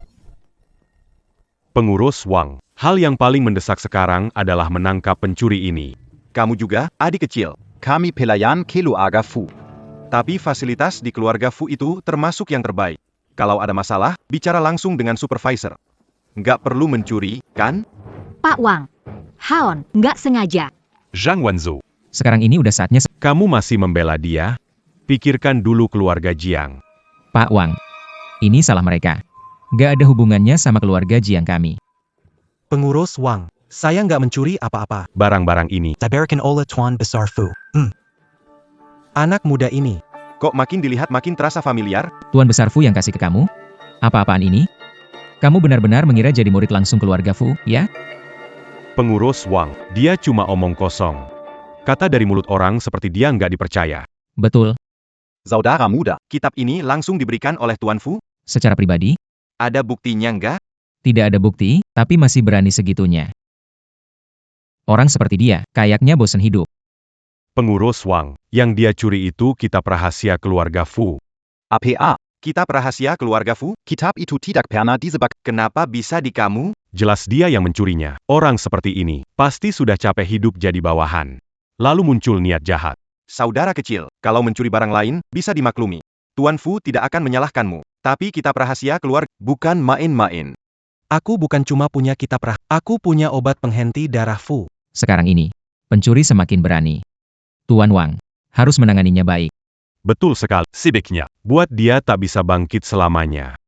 [SPEAKER 2] Pengurus Wang, hal yang paling mendesak sekarang adalah menangkap pencuri ini.
[SPEAKER 9] Kamu juga, adik kecil.
[SPEAKER 8] Kami pelayan keluarga Fu.
[SPEAKER 9] Tapi fasilitas di keluarga Fu itu termasuk yang terbaik. Kalau ada masalah, bicara langsung dengan supervisor. Nggak perlu mencuri, kan?
[SPEAKER 7] Pak Wang. Haon, nggak sengaja.
[SPEAKER 4] Zhang Wanzhou.
[SPEAKER 6] Sekarang ini udah saatnya.
[SPEAKER 2] Kamu masih membela dia? Pikirkan dulu keluarga Jiang.
[SPEAKER 6] Pak Wang. Ini salah mereka. Nggak ada hubungannya sama keluarga Jiang kami.
[SPEAKER 3] Pengurus Wang, saya nggak mencuri apa-apa.
[SPEAKER 2] Barang-barang ini,
[SPEAKER 1] Tabarakan oleh Tuan Besar Fu.
[SPEAKER 3] Anak muda ini,
[SPEAKER 9] Kok makin dilihat makin terasa familiar?
[SPEAKER 6] Tuan Besar Fu yang kasih ke kamu? Apa-apaan ini? Kamu benar-benar mengira jadi murid langsung keluarga Fu, ya?
[SPEAKER 2] Pengurus Wang, dia cuma omong kosong. Kata dari mulut orang seperti dia nggak dipercaya.
[SPEAKER 6] Betul,
[SPEAKER 8] Saudara muda,
[SPEAKER 9] Kitab ini langsung diberikan oleh Tuan Fu?
[SPEAKER 6] secara pribadi,
[SPEAKER 9] Ada buktinya nggak?
[SPEAKER 6] tidak ada bukti, tapi masih berani segitunya. Orang seperti dia, kayaknya bosan hidup.
[SPEAKER 2] Pengurus Wang, yang dia curi itu kitab rahasia keluarga Fu.
[SPEAKER 8] APA,
[SPEAKER 9] Kitab rahasia keluarga Fu?
[SPEAKER 8] Kitab itu tidak pernah disebut.
[SPEAKER 9] Kenapa bisa di kamu?
[SPEAKER 2] Jelas dia yang mencurinya. Orang seperti ini, pasti sudah capek hidup jadi bawahan. Lalu muncul niat jahat.
[SPEAKER 9] Saudara kecil, kalau mencuri barang lain, bisa dimaklumi. Tuan Fu tidak akan menyalahkanmu. Tapi kitab rahasia keluarga bukan main-main.
[SPEAKER 3] Aku bukan cuma punya kitab aku punya obat penghenti darah Fu.
[SPEAKER 6] Sekarang ini, pencuri semakin berani. Tuan Wang harus menanganinya baik.
[SPEAKER 2] Betul sekali.
[SPEAKER 4] Sebaiknya,
[SPEAKER 2] Buat dia tak bisa bangkit selamanya.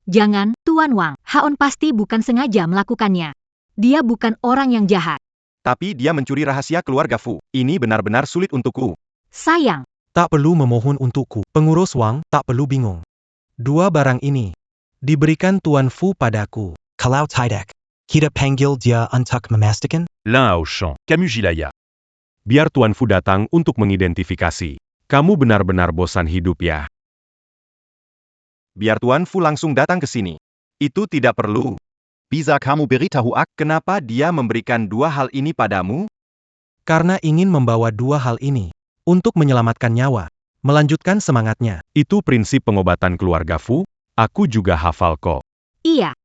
[SPEAKER 7] Jangan, Tuan Wang. Haon pasti bukan sengaja melakukannya. Dia bukan orang yang jahat.
[SPEAKER 9] Tapi dia mencuri rahasia keluarga Fu. Ini benar-benar sulit untukku.
[SPEAKER 7] Sayang,
[SPEAKER 3] Tak perlu memohon untukku. Pengurus Wang, tak perlu bingung. Dua barang ini diberikan Tuan Fu padaku.
[SPEAKER 1] Kalau tidak, kita panggil dia untuk memastikan.
[SPEAKER 4] l'un à Auchan, Camus Gilaya.
[SPEAKER 2] Biar Tuan Fu datang untuk mengidentifikasi. Kamu benar-benar bosan hidup ya.
[SPEAKER 9] Biar Tuan Fu langsung datang ke sini. Itu tidak perlu.
[SPEAKER 8] Bisa kamu beritahu aku?
[SPEAKER 9] Kenapa dia memberikan dua hal ini padamu?
[SPEAKER 3] Karena ingin membawa dua hal ini untuk menyelamatkan nyawa, melanjutkan semangatnya.
[SPEAKER 2] Itu prinsip pengobatan keluarga Fu. Aku juga hafal kok.
[SPEAKER 7] iya.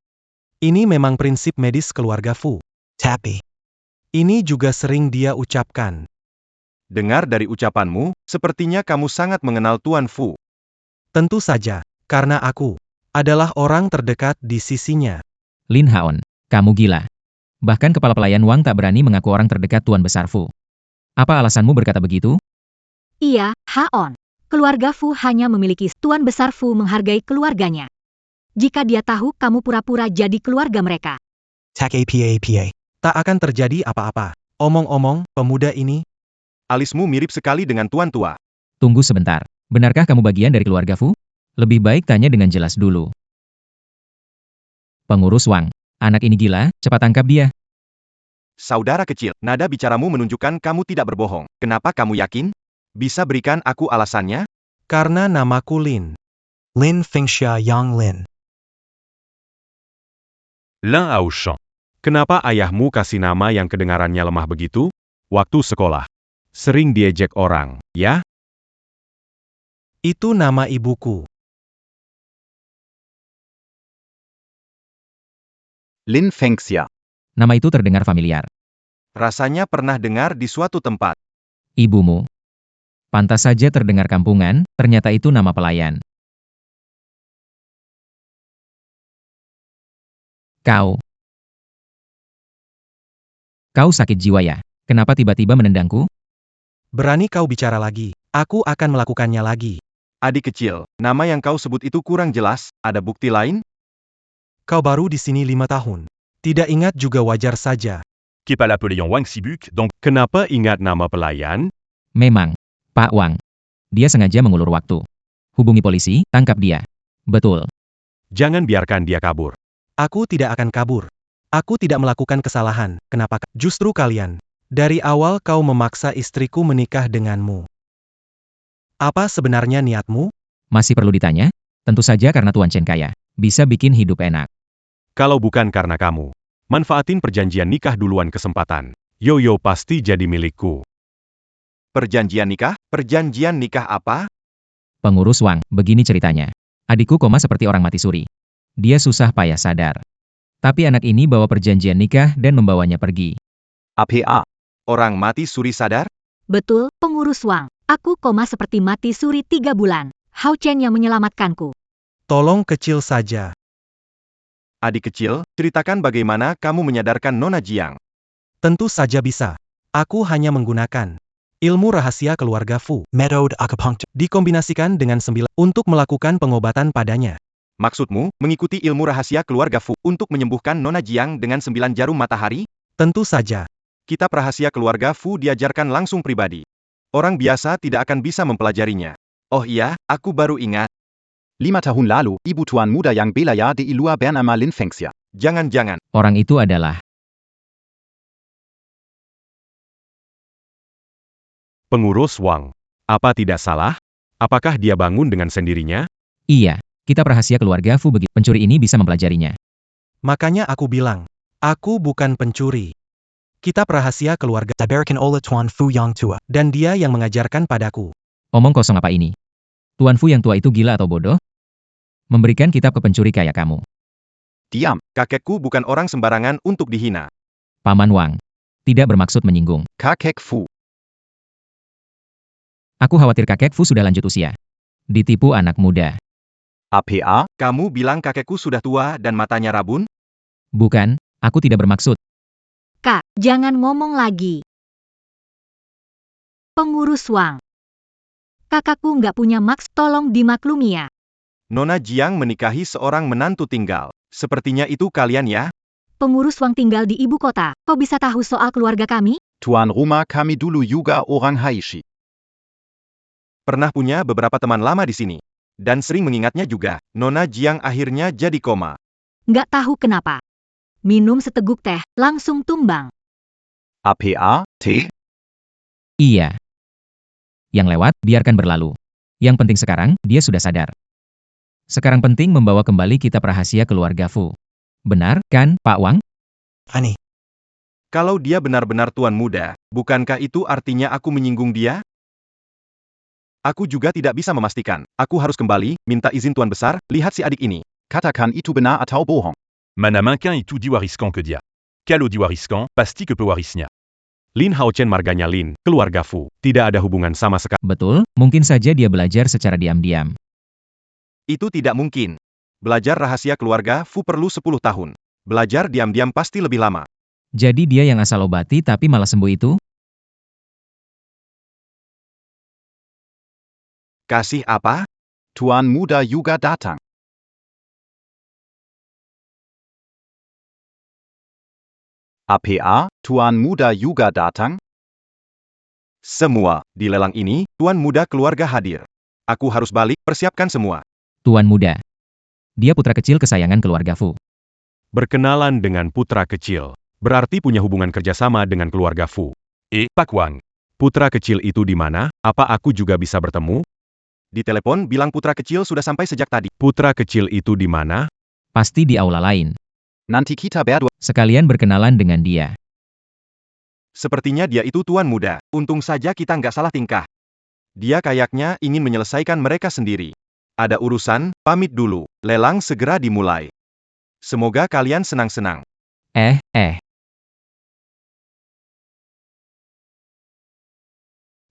[SPEAKER 3] Ini memang prinsip medis keluarga Fu.
[SPEAKER 1] Tapi,
[SPEAKER 3] Ini juga sering dia ucapkan.
[SPEAKER 9] Dengar dari ucapanmu, sepertinya kamu sangat mengenal Tuan Fu.
[SPEAKER 3] Tentu saja, karena aku adalah orang terdekat di sisinya.
[SPEAKER 6] Lin Haon, kamu gila. Bahkan kepala pelayan Wang tak berani mengaku orang terdekat Tuan Besar Fu. Apa alasanmu berkata begitu?
[SPEAKER 7] Iya, Haon. Keluarga Fu hanya memiliki Tuan Besar Fu menghargai keluarganya. Jika dia tahu kamu pura-pura jadi keluarga mereka.
[SPEAKER 1] tak apa.
[SPEAKER 3] Tak akan terjadi apa-apa. Omong-omong, pemuda ini,
[SPEAKER 9] Alismu mirip sekali dengan Tuan Tua.
[SPEAKER 6] Tunggu sebentar. Benarkah kamu bagian dari keluarga Fu? Lebih baik tanya dengan jelas dulu. Pengurus Wang, anak ini gila, cepat tangkap dia.
[SPEAKER 9] Saudara kecil, nada bicaramu menunjukkan kamu tidak berbohong. Kenapa kamu yakin? Bisa berikan aku alasannya?
[SPEAKER 3] karena namaku Lin.
[SPEAKER 1] Lin Fengxia Yang Lin.
[SPEAKER 4] L'un à Auchan.
[SPEAKER 2] Kenapa ayahmu kasih nama yang kedengarannya lemah begitu? Waktu sekolah. Sering diejek orang, ya?
[SPEAKER 3] Itu nama ibuku.
[SPEAKER 8] Lin Fengxia.
[SPEAKER 6] Nama itu terdengar familiar.
[SPEAKER 9] Rasanya pernah dengar di suatu tempat.
[SPEAKER 6] Ibumu. Pantas saja terdengar kampungan, ternyata itu nama pelayan. Kau sakit jiwa ya? Kenapa tiba-tiba menendangku?
[SPEAKER 3] Berani kau bicara lagi. Aku akan melakukannya lagi.
[SPEAKER 9] Adik kecil, nama yang kau sebut itu kurang jelas. Ada bukti lain?
[SPEAKER 3] Kau baru di sini 5 tahun. Tidak ingat juga wajar saja.
[SPEAKER 4] Qui est pas l'appelé en Wang Sibuk, donc
[SPEAKER 2] Kenapa ingat nama pelayan?
[SPEAKER 6] Memang, Pak Wang. Dia sengaja mengulur waktu. Hubungi polisi, tangkap dia. Betul.
[SPEAKER 2] Jangan biarkan dia kabur.
[SPEAKER 3] Aku tidak akan kabur. Aku tidak melakukan kesalahan. Kenapa? Justru kalian. Dari awal kau memaksa istriku menikah denganmu. Apa sebenarnya niatmu?
[SPEAKER 6] Masih perlu ditanya? Tentu saja karena Tuan Chen kaya. Bisa bikin hidup enak.
[SPEAKER 2] Kalau bukan karena kamu. Manfaatin perjanjian nikah duluan kesempatan. Yoyo pasti jadi milikku.
[SPEAKER 9] Perjanjian nikah? Perjanjian nikah apa?
[SPEAKER 6] Pengurus Wang, begini ceritanya. Adikku koma seperti orang mati suri. Dia susah payah sadar. Tapi anak ini bawa perjanjian nikah dan membawanya pergi.
[SPEAKER 8] APA.
[SPEAKER 9] Orang mati suri sadar?
[SPEAKER 7] Betul, pengurus Wang. Aku koma seperti mati suri 3 bulan. Hao Chen yang menyelamatkanku.
[SPEAKER 3] Tolong kecil saja.
[SPEAKER 9] Adik kecil, ceritakan bagaimana kamu menyadarkan Nona Jiang.
[SPEAKER 3] Tentu saja bisa. Aku hanya menggunakan ilmu rahasia keluarga Fu.
[SPEAKER 1] Metode acupuncture.
[SPEAKER 3] Dikombinasikan dengan 9 untuk melakukan pengobatan padanya.
[SPEAKER 9] Maksudmu, mengikuti ilmu rahasia keluarga Fu untuk menyembuhkan Nona Jiang dengan 9 jarum matahari?
[SPEAKER 3] Tentu saja.
[SPEAKER 9] Kitab rahasia keluarga Fu diajarkan langsung pribadi. Orang biasa tidak akan bisa mempelajarinya. Oh iya, aku baru ingat.
[SPEAKER 8] 5 tahun lalu, ibu tuan muda yang belaya di luar bernama Lin Fengxia.
[SPEAKER 9] Jangan-jangan,
[SPEAKER 6] Orang itu adalah
[SPEAKER 2] Pengurus Wang. Apa tidak salah? Apakah dia bangun dengan sendirinya?
[SPEAKER 6] Iya, kitab rahasia keluarga Fu begitu. Pencuri ini bisa mempelajarinya.
[SPEAKER 3] Makanya aku bilang, aku bukan pencuri. Kitab rahasia keluarga
[SPEAKER 1] American Ola Tuan Fu Yang Tua.
[SPEAKER 3] dan dia yang mengajarkan padaku.
[SPEAKER 6] Omong kosong apa ini? Tuan Fu yang tua itu gila atau bodoh? Memberikan kitab ke pencuri kayak kamu.
[SPEAKER 8] Diam,
[SPEAKER 9] Kakekku bukan orang sembarangan untuk dihina.
[SPEAKER 6] Paman Wang. Tidak bermaksud menyinggung.
[SPEAKER 8] kakek Fu.
[SPEAKER 6] Aku khawatir kakek Fu sudah lanjut usia. Ditipu anak muda.
[SPEAKER 8] APA,
[SPEAKER 9] Kamu bilang kakekku sudah tua dan matanya rabun?
[SPEAKER 6] Bukan, aku tidak bermaksud.
[SPEAKER 7] Kak, jangan ngomong lagi. Pengurus Wang. Kakakku nggak punya maks, tolong dimaklumi ya.
[SPEAKER 9] Nona Jiang menikahi seorang menantu tunggal. Sepertinya itu kalian ya?
[SPEAKER 7] Pengurus Wang tinggal di ibu kota. Kok bisa tahu soal keluarga kami?
[SPEAKER 8] Tuan rumah kami dulu juga orang Haeshi.
[SPEAKER 9] Pernah punya beberapa teman lama di sini. Dan sering mengingatnya juga. Nona Jiang akhirnya jadi koma.
[SPEAKER 7] Nggak tahu kenapa. Minum seteguk teh, langsung tumbang.
[SPEAKER 8] APA, T,
[SPEAKER 6] Iya. Yang lewat, biarkan berlalu. Yang penting sekarang, dia sudah sadar. Sekarang penting membawa kembali kitab rahasia keluarga Fu. Benar, kan, Pak Wang?
[SPEAKER 1] Aneh.
[SPEAKER 9] Kalau dia benar-benar tuan muda, bukankah itu artinya aku menyinggung dia? Aku juga tidak bisa memastikan. Aku harus kembali, minta izin tuan besar, lihat si adik ini.
[SPEAKER 8] katakan itu benar atau bohong.
[SPEAKER 4] Mana manquin itu diwariskan ke dia. Kalau diwariskan, pasti ke pewarisnya.
[SPEAKER 2] Lin Haochen marganya Lin, keluarga Fu. Tidak ada hubungan sama sekali.
[SPEAKER 6] Betul, mungkin saja dia belajar secara diam-diam.
[SPEAKER 9] Itu tidak mungkin. Belajar rahasia keluarga Fu perlu 10 tahun. Belajar diam-diam pasti lebih lama.
[SPEAKER 6] Jadi dia yang asal obati tapi malah sembuh itu?
[SPEAKER 9] Kasih apa?
[SPEAKER 8] Tuan muda juga datang. APA, Tuan muda juga datang.
[SPEAKER 9] Semua. Di lelang ini, tuan muda keluarga hadir. Aku harus balik, persiapkan semua.
[SPEAKER 6] Tuan muda. Dia putra kecil kesayangan keluarga Fu.
[SPEAKER 2] Berkenalan dengan putra kecil. Berarti punya hubungan kerjasama dengan keluarga Fu.
[SPEAKER 4] Pak Wang.
[SPEAKER 2] Putra kecil itu di mana? Apa aku juga bisa bertemu?
[SPEAKER 9] Di telepon bilang putra kecil sudah sampai sejak tadi.
[SPEAKER 2] Putra kecil itu di mana?
[SPEAKER 6] Pasti di aula lain.
[SPEAKER 8] Nanti kita berdua.
[SPEAKER 6] Sekalian berkenalan dengan dia.
[SPEAKER 9] Sepertinya dia itu tuan muda. Untung saja kita nggak salah tingkah. Dia kayaknya ingin menyelesaikan mereka sendiri. Ada urusan, pamit dulu. Lelang segera dimulai. Semoga kalian senang-senang.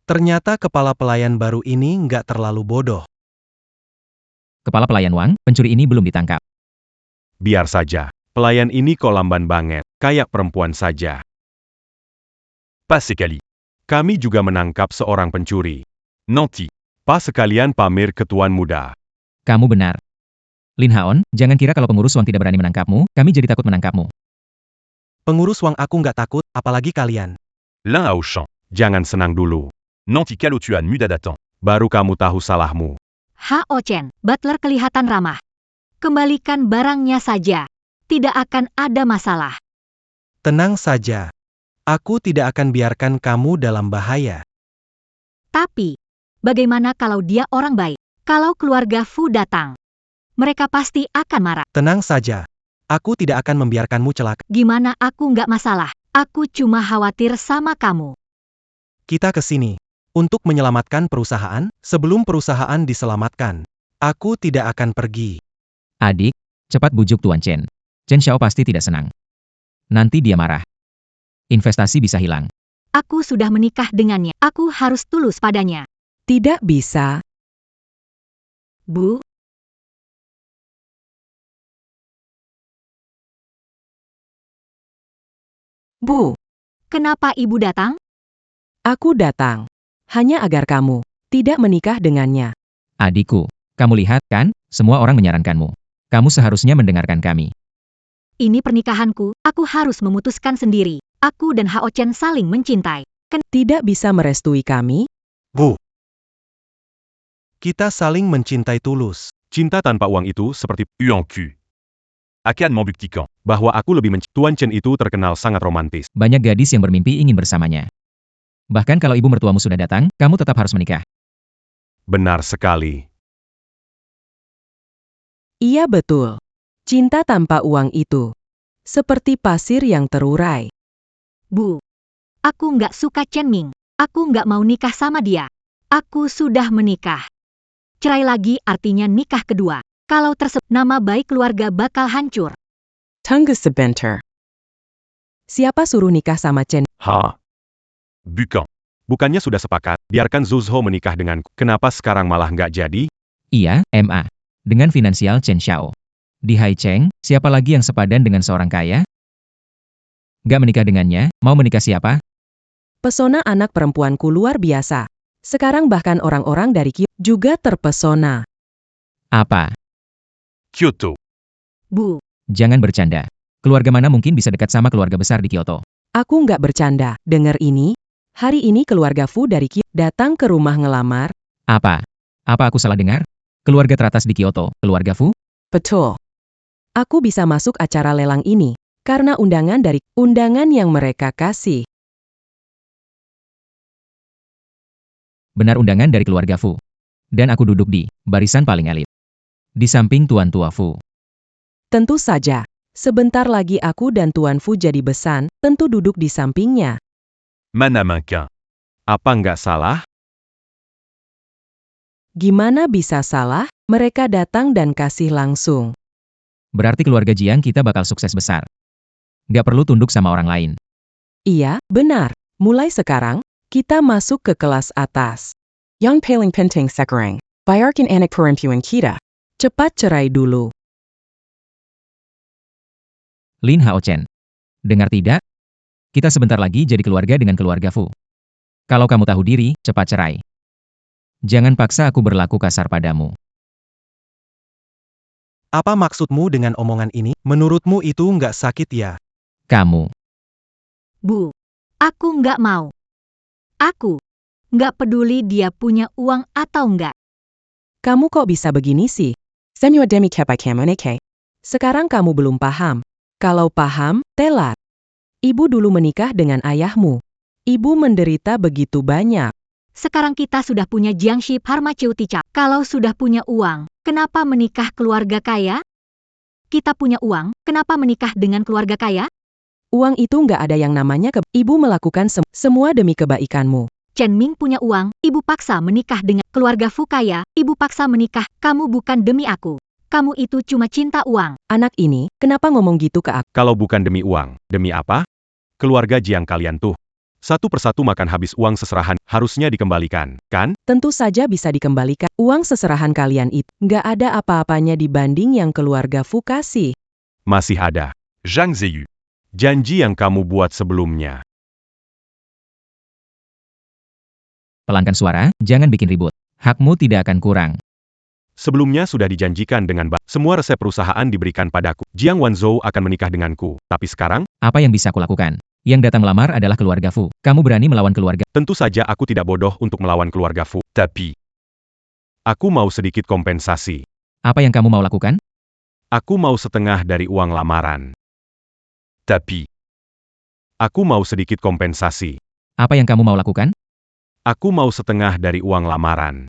[SPEAKER 3] Ternyata kepala pelayan baru ini nggak terlalu bodoh.
[SPEAKER 6] Kepala pelayan Wang, pencuri ini belum ditangkap.
[SPEAKER 2] Biar saja. Pelayan ini kok lamban banget. Kayak perempuan saja.
[SPEAKER 4] Pas sekali.
[SPEAKER 2] Kami juga menangkap seorang pencuri.
[SPEAKER 4] Nanti.
[SPEAKER 2] Pas sekalian pamer ke tuan muda.
[SPEAKER 6] Kamu benar. Lin Haon, jangan kira kalau pengurus Wang tidak berani menangkapmu, kami jadi takut menangkapmu.
[SPEAKER 3] Pengurus Wang aku nggak takut, apalagi kalian.
[SPEAKER 4] L'un à Auchan.
[SPEAKER 2] Jangan senang dulu.
[SPEAKER 4] Nanti kalau tuan muda datang.
[SPEAKER 2] Baru kamu tahu salahmu.
[SPEAKER 7] Hao Chen, butler kelihatan ramah. Kembalikan barangnya saja. Tidak akan ada masalah.
[SPEAKER 3] Tenang saja. Aku tidak akan biarkan kamu dalam bahaya.
[SPEAKER 7] Tapi, bagaimana kalau dia orang baik? Kalau keluarga Fu datang, mereka pasti akan marah.
[SPEAKER 3] Tenang saja. Aku tidak akan membiarkanmu celaka.
[SPEAKER 7] Gimana aku nggak masalah? Aku cuma khawatir sama kamu.
[SPEAKER 3] Kita ke sini untuk menyelamatkan perusahaan. Sebelum perusahaan diselamatkan, aku tidak akan pergi.
[SPEAKER 6] Adik, cepat bujuk Tuan Chen. Chen Xiao pasti tidak senang. Nanti dia marah. Investasi bisa hilang.
[SPEAKER 7] Aku sudah menikah dengannya. Aku harus tulus padanya.
[SPEAKER 5] Tidak bisa.
[SPEAKER 7] Bu,
[SPEAKER 5] Bu,
[SPEAKER 7] kenapa ibu datang?
[SPEAKER 5] aku datang. Hanya agar kamu tidak menikah dengannya.
[SPEAKER 6] Adikku, kamu lihat kan, semua orang menyarankanmu. Kamu seharusnya mendengarkan kami.
[SPEAKER 7] Ini pernikahanku, aku harus memutuskan sendiri. Aku dan Hao Chen saling mencintai.
[SPEAKER 5] Tidak bisa merestui kami?
[SPEAKER 3] Bu, kita saling mencintai tulus.
[SPEAKER 2] Cinta tanpa uang itu seperti
[SPEAKER 4] Yuan Q. Akan membuktikan.
[SPEAKER 2] bahwa aku lebih Tuan Chen itu terkenal sangat romantis.
[SPEAKER 6] Banyak gadis yang bermimpi ingin bersamanya. Bahkan kalau ibu mertuamu sudah datang, kamu tetap harus menikah.
[SPEAKER 2] Benar sekali.
[SPEAKER 5] Iya betul. Cinta tanpa uang itu seperti pasir yang terurai.
[SPEAKER 7] Bu, aku nggak suka Chen Ming. Aku nggak mau nikah sama dia. Aku sudah menikah. Cerai lagi artinya nikah kedua. Kalau tersebut, nama baik keluarga bakal hancur.
[SPEAKER 5] Tunggu sebentar. Siapa suruh nikah sama Chen?
[SPEAKER 4] Ha. Bukan.
[SPEAKER 2] Bukannya sudah sepakat, biarkan Zuzho menikah denganku. Kenapa sekarang malah nggak jadi?
[SPEAKER 6] Iya, MA. Dengan finansial Chen Xiao. Di Haicheng, siapa lagi yang sepadan dengan seorang kaya? Gak menikah dengannya, mau menikah siapa?
[SPEAKER 5] Pesona anak perempuanku luar biasa. Sekarang bahkan orang-orang dari Kyoto juga terpesona.
[SPEAKER 6] Apa?
[SPEAKER 4] Kyoto.
[SPEAKER 7] Bu,
[SPEAKER 6] Jangan bercanda. Keluarga mana mungkin bisa dekat sama keluarga besar di Kyoto?
[SPEAKER 5] Aku nggak bercanda. Dengar ini. Hari ini keluarga Fu dari Kyoto datang ke rumah ngelamar.
[SPEAKER 6] Apa? Apa aku salah dengar? Keluarga teratas di Kyoto, keluarga Fu?
[SPEAKER 5] Betul. Aku bisa masuk acara lelang ini karena undangan yang mereka kasih.
[SPEAKER 6] Benar, undangan dari keluarga Fu. Dan aku duduk di barisan paling elit. Di samping Tuan Tua Fu.
[SPEAKER 5] Tentu saja. Sebentar lagi aku dan Tuan Fu jadi besan, tentu duduk di sampingnya.
[SPEAKER 4] Mana manquin.
[SPEAKER 2] Apa nggak salah?
[SPEAKER 5] Gimana bisa salah? Mereka datang dan kasih langsung.
[SPEAKER 6] Berarti keluarga Jiang kita bakal sukses besar. Gak perlu tunduk sama orang lain.
[SPEAKER 5] Iya, benar. Mulai sekarang, kita masuk ke kelas atas. Yang paling penting sekarang, bayarkan anak perempuan kita. Cepat cerai dulu.
[SPEAKER 6] Lin Hao Chen. Dengar tidak? Kita sebentar lagi jadi keluarga dengan keluarga Fu. Kalau kamu tahu diri, cepat cerai. Jangan paksa aku berlaku kasar padamu.
[SPEAKER 3] Apa maksudmu dengan omongan ini? Menurutmu itu nggak sakit ya?
[SPEAKER 6] Kamu.
[SPEAKER 7] Bu, aku nggak mau. Aku nggak peduli dia punya uang atau nggak.
[SPEAKER 5] Kamu kok bisa begini sih? Semua demi kepai kemeneke. Sekarang kamu belum paham. Kalau paham, telat. Ibu dulu menikah dengan ayahmu. Ibu menderita begitu banyak.
[SPEAKER 7] Sekarang kita sudah punya Jiangxi Pharmaceutical. Kalau sudah punya uang, kenapa menikah keluarga kaya? Kita punya uang, kenapa menikah dengan keluarga kaya?
[SPEAKER 5] Uang itu nggak ada yang namanya Ibu melakukan semua demi kebaikanmu.
[SPEAKER 7] Chen Ming punya uang, ibu paksa menikah dengan keluarga Fu kaya, ibu paksa menikah, kamu bukan demi aku. Kamu itu cuma cinta uang.
[SPEAKER 5] Anak ini, kenapa ngomong gitu ke aku?
[SPEAKER 2] Kalau bukan demi uang, demi apa? Keluarga Jiang kalian tuh. Satu persatu makan habis uang seserahan, harusnya dikembalikan, kan?
[SPEAKER 5] Tentu saja bisa dikembalikan. Uang seserahan kalian itu nggak ada apa-apanya dibanding yang keluarga Fu kasih.
[SPEAKER 2] Masih ada.
[SPEAKER 4] Zhang Ziyu.
[SPEAKER 2] Janji yang kamu buat sebelumnya.
[SPEAKER 6] Pelankan suara, jangan bikin ribut. Hakmu tidak akan kurang.
[SPEAKER 2] Sebelumnya sudah dijanjikan dengan baik. Semua resep perusahaan diberikan padaku. Jiang Wanzhou akan menikah denganku. Tapi sekarang,
[SPEAKER 6] Apa yang bisa kulakukan? Yang datang melamar adalah keluarga Fu. Kamu berani melawan keluarga?
[SPEAKER 2] tentu saja aku tidak bodoh untuk melawan keluarga Fu.
[SPEAKER 4] Tapi.
[SPEAKER 2] Aku mau sedikit kompensasi.
[SPEAKER 6] Apa yang kamu mau lakukan?
[SPEAKER 2] Aku mau setengah dari uang lamaran.
[SPEAKER 4] Tapi.
[SPEAKER 2] Aku mau sedikit kompensasi.
[SPEAKER 6] Apa yang kamu mau lakukan?
[SPEAKER 2] Aku mau setengah dari uang lamaran.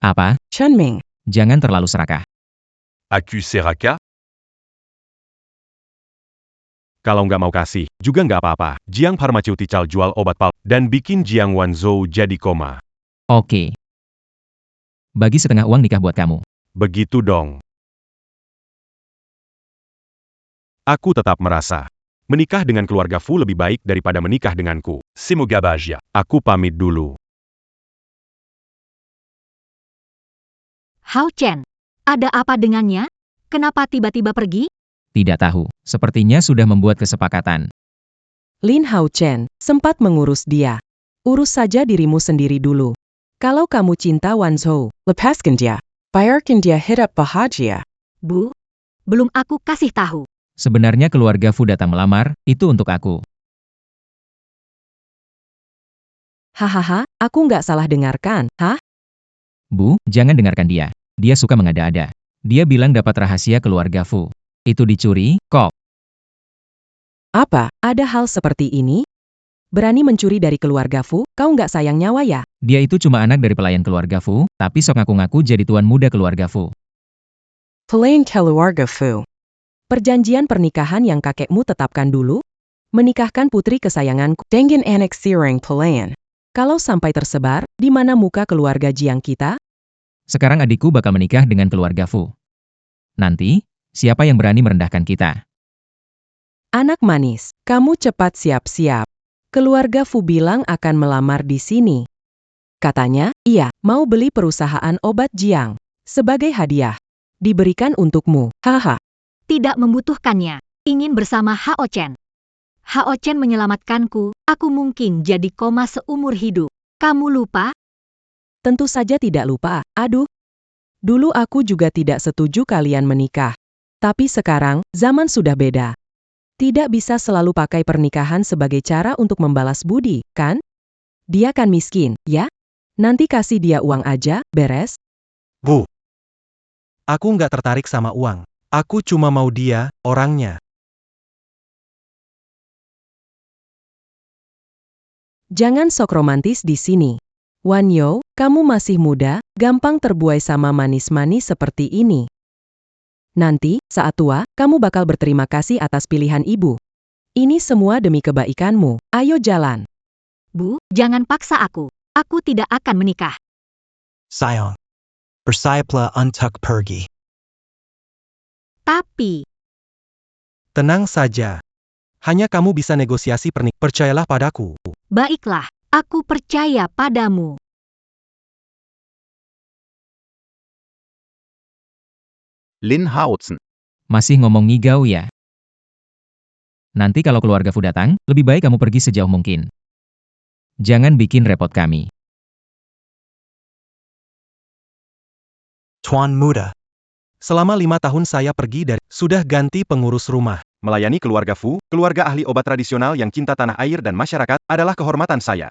[SPEAKER 6] Apa?
[SPEAKER 5] Chen Ming,
[SPEAKER 6] Jangan terlalu serakah.
[SPEAKER 4] Aku Seraka.
[SPEAKER 2] Kalau nggak mau kasih, juga nggak apa-apa. Jiang Pharmaceutical jual obat palsu dan bikin Jiang Wanzhou jadi koma.
[SPEAKER 6] Oke. Bagi setengah uang nikah buat kamu.
[SPEAKER 2] Begitu dong. Aku tetap merasa, menikah dengan keluarga Fu lebih baik daripada menikah denganku.
[SPEAKER 4] Semoga bahagia.
[SPEAKER 2] Aku pamit dulu.
[SPEAKER 7] Hao Chen, ada apa dengannya? Kenapa tiba-tiba pergi?
[SPEAKER 6] Tidak tahu. Sepertinya sudah membuat kesepakatan.
[SPEAKER 5] Lin Hao Chen, sempat mengurus dia. Urus saja dirimu sendiri dulu. Kalau kamu cinta Wanzhou, lepaskan dia. Bayarkan dia hidup bahagia.
[SPEAKER 7] Bu, belum aku kasih tahu.
[SPEAKER 6] Sebenarnya keluarga Fu datang melamar, itu untuk aku.
[SPEAKER 5] Hahaha, aku nggak salah dengarkan, hah?
[SPEAKER 6] Bu, jangan dengarkan dia. Dia suka mengada-ada. Dia bilang dapat rahasia keluarga Fu. Itu dicuri, kok.
[SPEAKER 5] Apa, ada hal seperti ini? Berani mencuri dari keluarga Fu, kau nggak sayang nyawa ya?
[SPEAKER 6] Dia itu cuma anak dari pelayan keluarga Fu, tapi sok ngaku-ngaku jadi tuan muda keluarga Fu.
[SPEAKER 5] Pelayan keluarga Fu. Perjanjian pernikahan yang kakekmu tetapkan dulu? Menikahkan putri kesayanganku dengan anak sireng pelayan. Kalau sampai tersebar, di mana muka keluarga Jiang kita?
[SPEAKER 6] Sekarang adikku bakal menikah dengan keluarga Fu. Nanti, siapa yang berani merendahkan kita?
[SPEAKER 5] Anak manis, kamu cepat siap-siap. Keluarga Fu bilang akan melamar di sini. Katanya, iya, mau beli perusahaan obat Jiang. Sebagai hadiah. Diberikan untukmu, haha.
[SPEAKER 7] Tidak membutuhkannya. Ingin bersama Hao Chen. Hao Chen menyelamatkanku, aku mungkin jadi koma seumur hidup. Kamu lupa?
[SPEAKER 5] Tentu saja tidak lupa, aduh. Dulu aku juga tidak setuju kalian menikah. Tapi sekarang, zaman sudah beda. Tidak bisa selalu pakai pernikahan sebagai cara untuk membalas budi, kan? Dia kan miskin, ya? Nanti kasih dia uang aja, beres?
[SPEAKER 3] Bu. Aku nggak tertarik sama uang. Aku cuma mau dia, orangnya.
[SPEAKER 5] Jangan sok romantis di sini. Wan Yo, kamu masih muda, gampang terbuai sama manis-manis seperti ini. Nanti, saat tua, kamu bakal berterima kasih atas pilihan ibu. Ini semua demi kebaikanmu. Ayo jalan.
[SPEAKER 7] Bu, jangan paksa aku. Aku tidak akan menikah.
[SPEAKER 1] Sayang. Bersayaplah untuk pergi.
[SPEAKER 7] Tapi,
[SPEAKER 3] Tenang saja. Hanya kamu bisa negosiasi pernikahan. Percayalah padaku.
[SPEAKER 7] baiklah, aku percaya padamu.
[SPEAKER 8] Lin Haozen.
[SPEAKER 6] Masih ngomong ngigau ya? Nanti kalau keluarga Fu datang, lebih baik kamu pergi sejauh mungkin. Jangan bikin repot kami.
[SPEAKER 1] Tuan muda.
[SPEAKER 3] Selama 5 tahun saya pergi dari, sudah ganti pengurus rumah.
[SPEAKER 9] Melayani keluarga Fu, keluarga ahli obat tradisional yang cinta tanah air dan masyarakat, adalah kehormatan saya.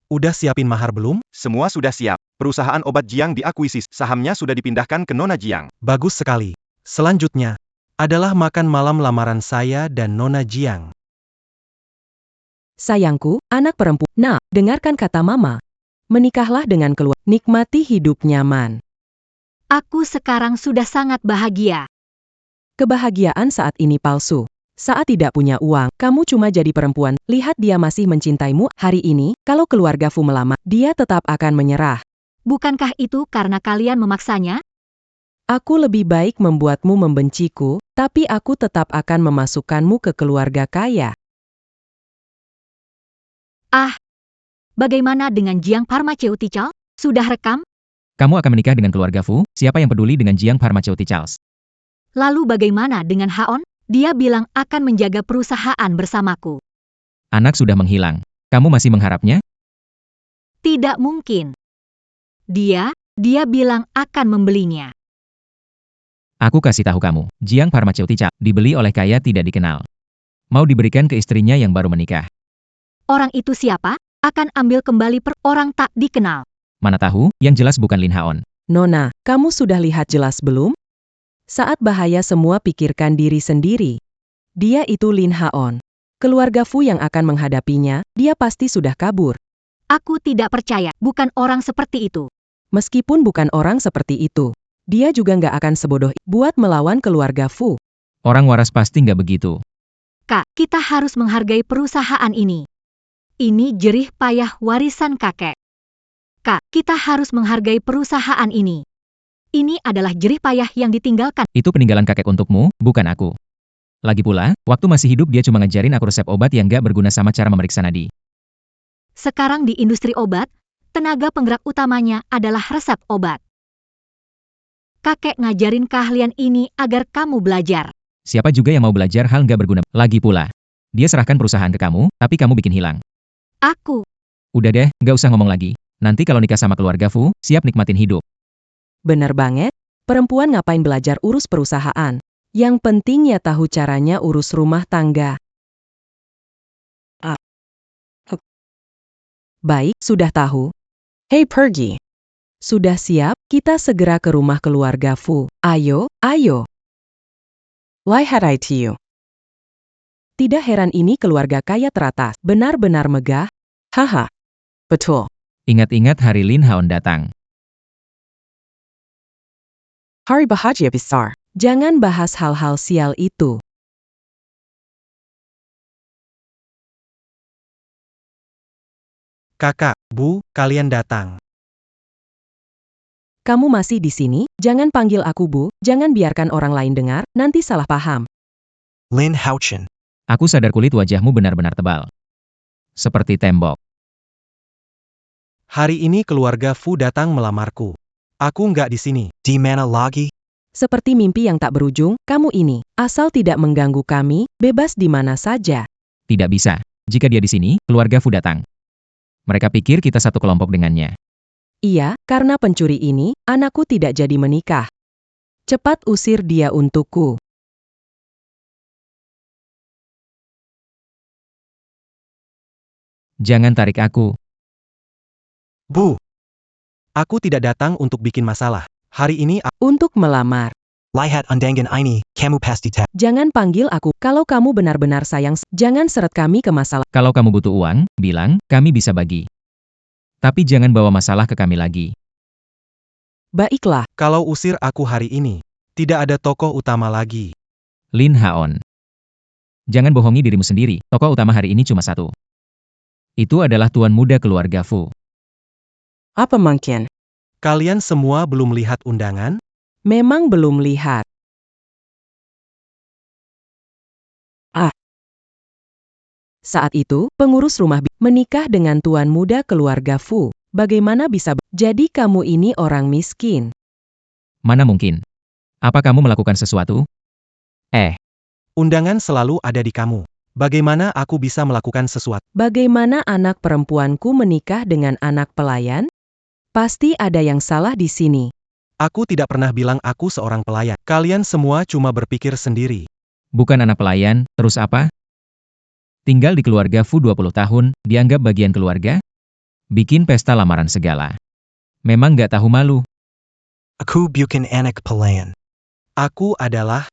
[SPEAKER 3] Udah siapin mahar belum?
[SPEAKER 9] Semua sudah siap. Perusahaan obat Jiang diakuisisi, sahamnya sudah dipindahkan ke Nona Jiang.
[SPEAKER 3] Bagus sekali. Selanjutnya, adalah makan malam lamaran saya dan Nona Jiang.
[SPEAKER 5] Sayangku, anak perempuan. Nah, dengarkan kata mama. Menikahlah dengan keluarga. Nikmati hidup nyaman.
[SPEAKER 7] Aku sekarang sudah sangat bahagia.
[SPEAKER 5] Kebahagiaan saat ini palsu. Saat tidak punya uang, kamu cuma jadi perempuan. Lihat dia masih mencintaimu. Hari ini, kalau keluarga Fu melamar, dia tetap akan menyerah.
[SPEAKER 7] Bukankah itu karena kalian memaksanya?
[SPEAKER 5] Aku lebih baik membuatmu membenciku, tapi aku tetap akan memasukkanmu ke keluarga kaya.
[SPEAKER 7] Bagaimana dengan Jiang Pharmaceutical? Sudah rekam?
[SPEAKER 6] Kamu akan menikah dengan keluarga Fu, siapa yang peduli dengan Jiang Pharmaceuticals?
[SPEAKER 7] Lalu bagaimana dengan Haon? Dia bilang akan menjaga perusahaan bersamaku.
[SPEAKER 6] Anak sudah menghilang. Kamu masih mengharapnya?
[SPEAKER 7] Tidak mungkin. Dia bilang akan membelinya.
[SPEAKER 6] Aku kasih tahu kamu, Jiang Pharmaceuticals dibeli oleh kaya tidak dikenal. Mau diberikan ke istrinya yang baru menikah.
[SPEAKER 7] Orang itu siapa? Akan ambil kembali orang tak dikenal.
[SPEAKER 6] Mana tahu, yang jelas bukan Lin Haon.
[SPEAKER 5] Nona, kamu sudah lihat jelas belum? Saat bahaya semua pikirkan diri sendiri. Dia itu Lin Haon. Keluarga Fu yang akan menghadapinya, dia pasti sudah kabur.
[SPEAKER 7] Aku tidak percaya, bukan orang seperti itu.
[SPEAKER 5] Meskipun bukan orang seperti itu, dia juga nggak akan sebodoh buat melawan keluarga Fu.
[SPEAKER 6] Orang waras pasti nggak begitu.
[SPEAKER 7] Kak, kita harus menghargai perusahaan ini. Ini jerih payah warisan kakek. Kak, kita harus menghargai perusahaan ini. Ini adalah jerih payah yang ditinggalkan.
[SPEAKER 6] Itu peninggalan kakek untukmu, bukan aku. Lagi pula, waktu masih hidup dia cuma ngajarin aku resep obat yang nggak berguna sama cara memeriksa nadi.
[SPEAKER 7] Sekarang di industri obat, tenaga penggerak utamanya adalah resep obat. Kakek ngajarin keahlian ini agar kamu belajar.
[SPEAKER 6] Siapa juga yang mau belajar hal nggak berguna? Lagi pula, dia serahkan perusahaan ke kamu, tapi kamu bikin hilang.
[SPEAKER 7] Aku.
[SPEAKER 6] Udah deh, nggak usah ngomong lagi. Nanti kalau nikah sama keluarga Fu, siap nikmatin hidup.
[SPEAKER 5] Bener banget, perempuan ngapain belajar urus perusahaan? Yang penting ya tahu caranya urus rumah tangga. Baik, sudah tahu. Hei pergi. Sudah siap, kita segera ke rumah keluarga Fu. Ayo, ayo. Lihat to you. Tidak heran ini keluarga kaya teratas. Benar-benar megah. Haha. Betul.
[SPEAKER 6] Ingat-ingat hari Lin Haon datang.
[SPEAKER 5] Hari bahagia besar. Jangan bahas hal-hal sial itu.
[SPEAKER 3] Kakak, Bu, kalian datang.
[SPEAKER 5] Kamu masih di sini? Jangan panggil aku Bu. Jangan biarkan orang lain dengar. Nanti salah paham.
[SPEAKER 1] Lin Haochen.
[SPEAKER 6] Aku sadar kulit wajahmu benar-benar tebal. Seperti tembok.
[SPEAKER 3] Hari ini keluarga Fu datang melamarku. Aku nggak di sini.
[SPEAKER 1] Di mana lagi?
[SPEAKER 5] Seperti mimpi yang tak berujung, kamu ini. Asal tidak mengganggu kami, bebas di mana saja.
[SPEAKER 6] Tidak bisa. Jika dia di sini, keluarga Fu datang. Mereka pikir kita satu kelompok dengannya.
[SPEAKER 5] Iya, karena pencuri ini, anakku tidak jadi menikah. Cepat usir dia untukku.
[SPEAKER 6] Jangan tarik aku.
[SPEAKER 3] Bu, aku tidak datang untuk bikin masalah. Hari ini
[SPEAKER 5] Untuk melamar.
[SPEAKER 1] Lihat undangan ini, kamu pasti tahu.
[SPEAKER 5] Jangan panggil aku. Kalau kamu benar-benar sayang, jangan seret kami ke masalah.
[SPEAKER 6] Kalau kamu butuh uang, bilang, kami bisa bagi. Tapi jangan bawa masalah ke kami lagi.
[SPEAKER 5] Baiklah,
[SPEAKER 3] kalau usir aku hari ini, tidak ada tokoh utama lagi.
[SPEAKER 6] Lin Haon. Jangan bohongi dirimu sendiri, tokoh utama hari ini cuma satu. Itu adalah tuan muda keluarga Fu.
[SPEAKER 5] apa mungkin?
[SPEAKER 3] Kalian semua belum lihat undangan?
[SPEAKER 5] Memang belum lihat. Saat itu, pengurus rumah menikah dengan tuan muda keluarga Fu. Bagaimana bisa? Jadi kamu ini orang miskin.
[SPEAKER 6] Mana mungkin? Apa kamu melakukan sesuatu?
[SPEAKER 3] Undangan selalu ada di kamu. Bagaimana aku bisa melakukan sesuatu?
[SPEAKER 5] Bagaimana anak perempuanku menikah dengan anak pelayan? Pasti ada yang salah di sini.
[SPEAKER 3] Aku tidak pernah bilang aku seorang pelayan. Kalian semua cuma berpikir sendiri.
[SPEAKER 6] Bukan anak pelayan, terus apa? Tinggal di keluarga Fu 20 tahun, dianggap bagian keluarga? Bikin pesta lamaran segala. Memang nggak tahu malu.
[SPEAKER 1] Aku bukan anak pelayan.
[SPEAKER 3] Aku adalah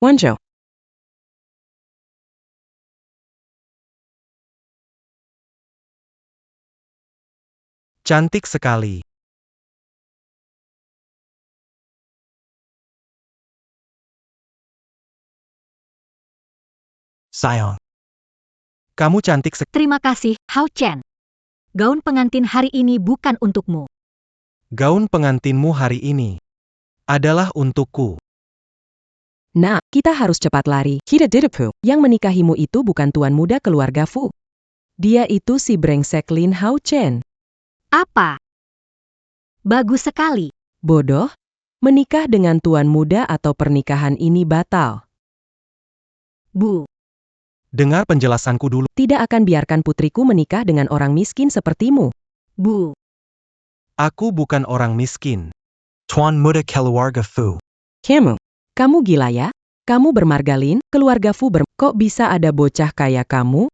[SPEAKER 5] Wanzhou.
[SPEAKER 3] cantik sekali.
[SPEAKER 1] Sayang.
[SPEAKER 3] Kamu cantik sekali.
[SPEAKER 7] Terima kasih, Hao Chen. Gaun pengantin hari ini bukan untukmu.
[SPEAKER 3] Gaun pengantinmu hari ini adalah untukku.
[SPEAKER 5] Nah, kita harus cepat lari. Kita Didepu. Yang menikahimu itu bukan tuan muda keluarga Fu. Dia itu si brengsek Lin Hao Chen.
[SPEAKER 7] Apa? Bagus sekali.
[SPEAKER 5] Bodoh. Menikah dengan tuan muda atau pernikahan ini batal.
[SPEAKER 7] Bu,
[SPEAKER 3] Dengar penjelasanku dulu.
[SPEAKER 5] Tidak akan biarkan putriku menikah dengan orang miskin sepertimu.
[SPEAKER 7] Bu,
[SPEAKER 3] Aku bukan orang miskin.
[SPEAKER 1] Tuan muda keluarga Fu.
[SPEAKER 5] Kamu gila ya? Kamu bermargalin, keluarga Fu kok bisa ada bocah kayak kamu?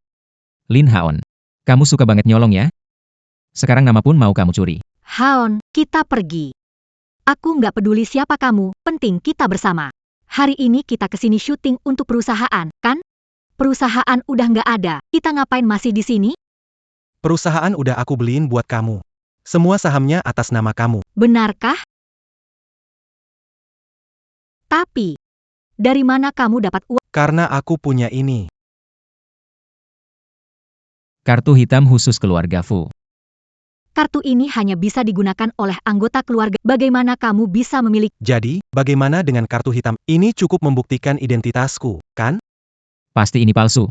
[SPEAKER 6] Lin Haon. Kamu suka banget nyolong ya? Sekarang nama pun mau kamu curi.
[SPEAKER 7] Haon, kita pergi. Aku nggak peduli siapa kamu, penting kita bersama. Hari ini kita kesini syuting untuk perusahaan, kan? Perusahaan udah nggak ada, kita ngapain masih di sini?
[SPEAKER 3] Perusahaan udah aku beliin buat kamu. Semua sahamnya atas nama kamu.
[SPEAKER 7] Benarkah? Tapi, dari mana kamu dapat uang?
[SPEAKER 3] Karena aku punya ini.
[SPEAKER 6] Kartu hitam khusus keluarga Fu.
[SPEAKER 7] Kartu ini hanya bisa digunakan oleh anggota keluarga. Bagaimana kamu bisa memiliki?
[SPEAKER 3] Jadi, bagaimana dengan kartu hitam? Ini cukup membuktikan identitasku, kan?
[SPEAKER 6] Pasti ini palsu.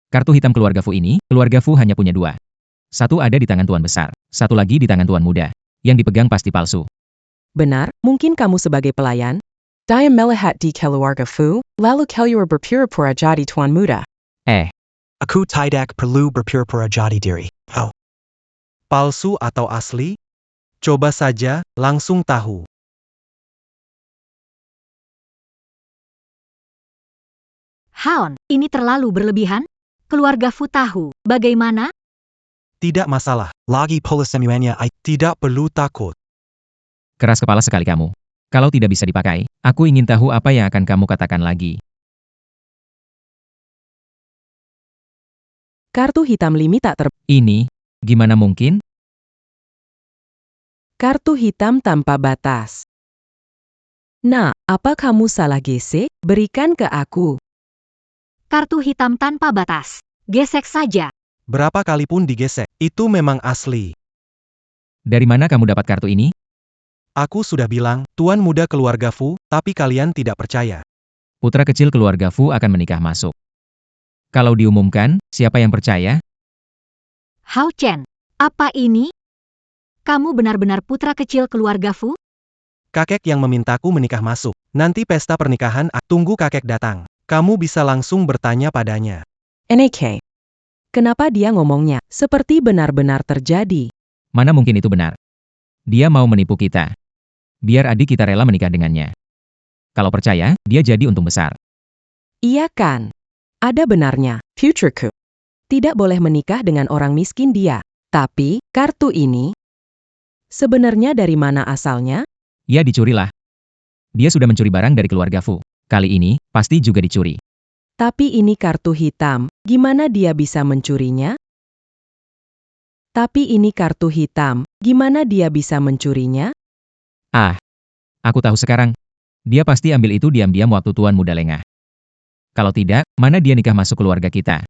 [SPEAKER 6] Kartu hitam keluarga Fu ini, keluarga Fu hanya punya dua. Satu ada di tangan tuan besar, satu lagi di tangan tuan muda. Yang dipegang pasti palsu.
[SPEAKER 5] Benar, mungkin kamu sebagai pelayan. Saya melihat di keluarga Fu, lalu kalian berpura-pura jadi tuan muda.
[SPEAKER 1] Aku tidak perlu berpura-pura jadi diri. Oh,
[SPEAKER 3] Palsu atau asli? Coba saja, langsung tahu.
[SPEAKER 7] Haon, ini terlalu berlebihan? Keluarga Fu tahu, bagaimana?
[SPEAKER 3] Tidak masalah.
[SPEAKER 1] lagi polisemuanya
[SPEAKER 3] Tidak perlu takut.
[SPEAKER 6] Keras kepala sekali kamu. Kalau tidak bisa dipakai, aku ingin tahu apa yang akan kamu katakan lagi.
[SPEAKER 5] Kartu hitam Limi tak
[SPEAKER 6] Ini, gimana mungkin?
[SPEAKER 5] Kartu hitam tanpa batas. Nah, apa kamu salah gesek? Berikan ke aku.
[SPEAKER 7] Kartu hitam tanpa batas. Gesek saja.
[SPEAKER 3] Berapa kali pun digesek, itu memang asli.
[SPEAKER 6] Dari mana kamu dapat kartu ini?
[SPEAKER 3] Aku sudah bilang, tuan muda keluarga Fu, tapi kalian tidak percaya.
[SPEAKER 6] Putra kecil keluarga Fu akan menikah masuk. Kalau diumumkan, siapa yang percaya?
[SPEAKER 7] Hao Chen, apa ini? Kamu benar-benar putra kecil keluarga Fu?
[SPEAKER 3] Kakek yang memintaku menikah masuk. Nanti pesta pernikahan, tunggu kakek datang. Kamu bisa langsung bertanya padanya.
[SPEAKER 5] NAK. Kenapa dia ngomongnya seperti benar-benar terjadi?
[SPEAKER 6] Mana mungkin itu benar? Dia mau menipu kita. Biar adik kita rela menikah dengannya. Kalau percaya, dia jadi untung besar.
[SPEAKER 5] Iya kan? Ada benarnya, futureku. Tidak boleh menikah dengan orang miskin dia. Tapi, kartu ini sebenarnya dari mana asalnya?
[SPEAKER 6] Ya dicurilah. Dia sudah mencuri barang dari keluarga Fu. Kali ini, pasti juga dicuri.
[SPEAKER 5] Tapi ini kartu hitam, gimana dia bisa mencurinya? Tapi ini kartu hitam, gimana dia bisa mencurinya?
[SPEAKER 6] Ah, aku tahu sekarang. Dia pasti ambil itu diam-diam waktu tuan muda lengah. Kalau tidak, mana dia nikah masuk keluarga kita?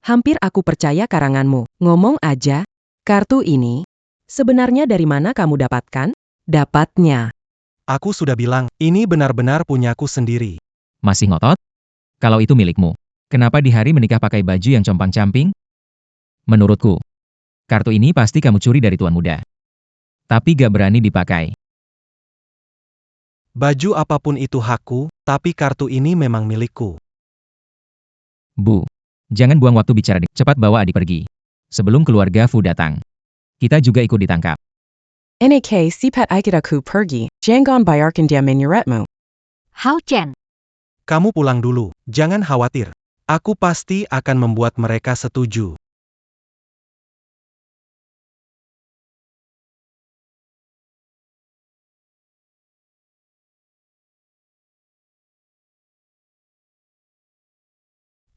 [SPEAKER 5] Hampir aku percaya karanganmu. Ngomong aja, kartu ini sebenarnya dari mana kamu dapatkan? Dapatnya.
[SPEAKER 3] Aku sudah bilang, ini benar-benar punyaku sendiri.
[SPEAKER 6] Masih ngotot? Kalau itu milikmu, kenapa di hari menikah pakai baju yang compang-camping? Menurutku, kartu ini pasti kamu curi dari tuan muda. Tapi gak berani dipakai.
[SPEAKER 3] Baju apapun itu hakku, tapi kartu ini memang milikku.
[SPEAKER 6] Bu, jangan buang waktu bicara. Cepat bawa adik pergi. Sebelum keluarga Fu datang. Kita juga ikut ditangkap.
[SPEAKER 5] NAK sipat aikiraku pergi, jangan bayarkan dia menyuratmu.
[SPEAKER 7] Hao Chen,
[SPEAKER 3] Kamu pulang dulu, jangan khawatir. Aku pasti akan membuat mereka setuju.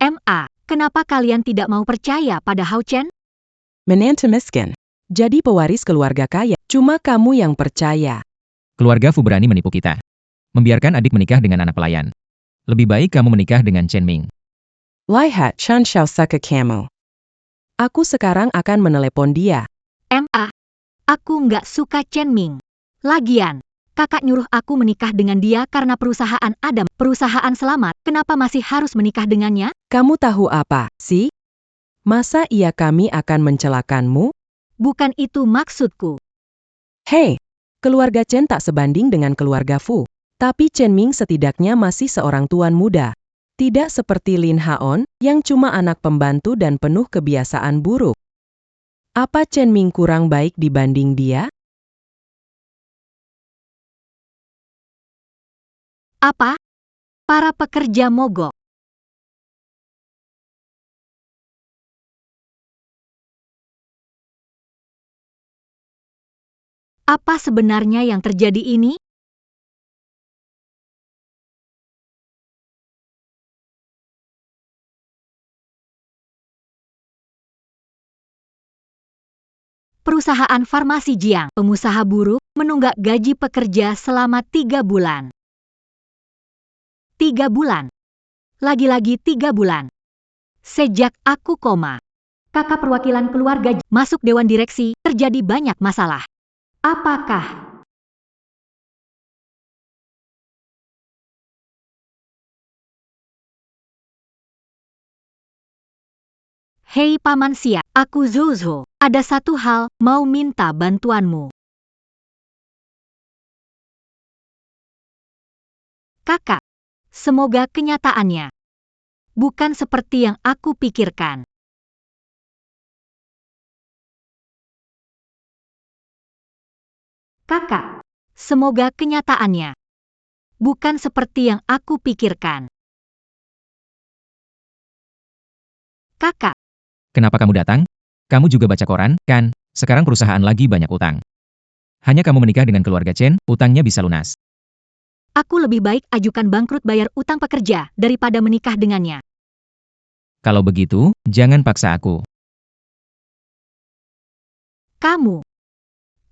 [SPEAKER 7] MA, kenapa kalian tidak mau percaya pada Hao Chen?
[SPEAKER 5] Menantu miskin. Jadi pewaris keluarga kaya, cuma kamu yang percaya.
[SPEAKER 6] Keluarga Fu berani menipu kita. Membiarkan adik menikah dengan anak pelayan. Lebih baik kamu menikah dengan Chen Ming.
[SPEAKER 5] Lihat Chan Xiao suka kamu. Aku sekarang akan menelepon dia.
[SPEAKER 7] MA, aku nggak suka Chen Ming. Lagian, kakak nyuruh aku menikah dengan dia karena perusahaan Adam, perusahaan selamat. Kenapa masih harus menikah dengannya?
[SPEAKER 5] Kamu tahu apa, sih? Masa iya kami akan mencelakanmu?
[SPEAKER 7] Bukan itu maksudku.
[SPEAKER 5] Hei, keluarga Chen tak sebanding dengan keluarga Fu. Tapi Chen Ming setidaknya masih seorang tuan muda. Tidak seperti Lin Haon, yang cuma anak pembantu dan penuh kebiasaan buruk. Apa Chen Ming kurang baik dibanding dia?
[SPEAKER 7] Apa? Para pekerja mogok. Apa sebenarnya yang terjadi ini? Perusahaan farmasi Jiang, pengusaha buruk, menunggak gaji pekerja selama 3 bulan. 3 bulan. Lagi-lagi 3 bulan. Sejak aku koma. Kakak perwakilan keluarga masuk dewan direksi, terjadi banyak masalah. Apakah Hei Paman Xia, aku Zhou. Ada satu hal, mau minta bantuanmu. Kakak, semoga kenyataannya bukan seperti yang aku pikirkan. Kakak, semoga kenyataannya bukan seperti yang aku pikirkan. Kakak,
[SPEAKER 6] Kenapa kamu datang? Kamu juga baca koran, kan? Sekarang perusahaan lagi banyak utang. Hanya kamu menikah dengan keluarga Chen, utangnya bisa lunas.
[SPEAKER 7] aku lebih baik ajukan bangkrut bayar utang pekerja daripada menikah dengannya.
[SPEAKER 6] Kalau begitu, jangan paksa aku.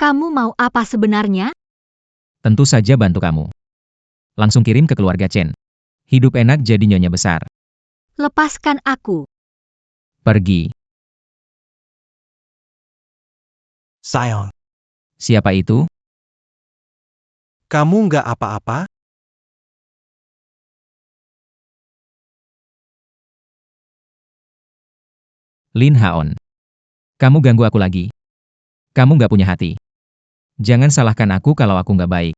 [SPEAKER 7] Kamu mau apa sebenarnya?
[SPEAKER 6] Tentu saja bantu kamu. Langsung kirim ke keluarga Chen. Hidup enak jadi nyonya besar.
[SPEAKER 7] Lepaskan aku.
[SPEAKER 6] Pergi.
[SPEAKER 1] Sayang,
[SPEAKER 6] Siapa itu?
[SPEAKER 3] Kamu nggak apa-apa?
[SPEAKER 6] Lin Haon. Kamu ganggu aku lagi. Kamu nggak punya hati. Jangan salahkan aku kalau aku nggak baik.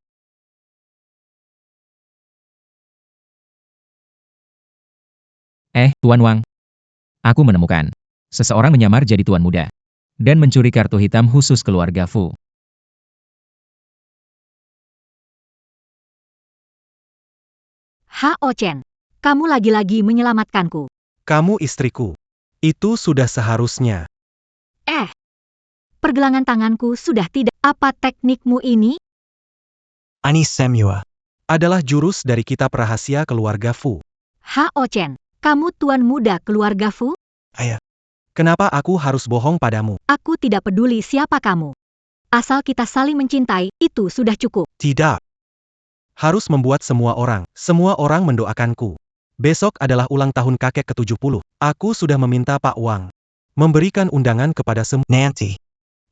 [SPEAKER 6] Tuan Wang. Aku menemukan. Seseorang menyamar jadi tuan muda. Dan mencuri kartu hitam khusus keluarga Fu.
[SPEAKER 7] Hao Chen, kamu lagi-lagi menyelamatkanku.
[SPEAKER 3] Kamu istriku. Itu sudah seharusnya.
[SPEAKER 7] Pergelangan tanganku sudah tidak. Apa teknikmu ini?
[SPEAKER 1] Ani Semua.
[SPEAKER 3] Adalah jurus dari kitab rahasia keluarga Fu.
[SPEAKER 7] Hao Chen, kamu tuan muda keluarga Fu?
[SPEAKER 3] Kenapa aku harus bohong padamu?
[SPEAKER 7] Aku tidak peduli siapa kamu. Asal kita saling mencintai, itu sudah cukup.
[SPEAKER 3] Tidak. Harus membuat semua orang mendoakanku. Besok adalah ulang tahun kakek ke-70. Aku sudah meminta Pak Wang memberikan undangan kepada semua.
[SPEAKER 1] Nanti.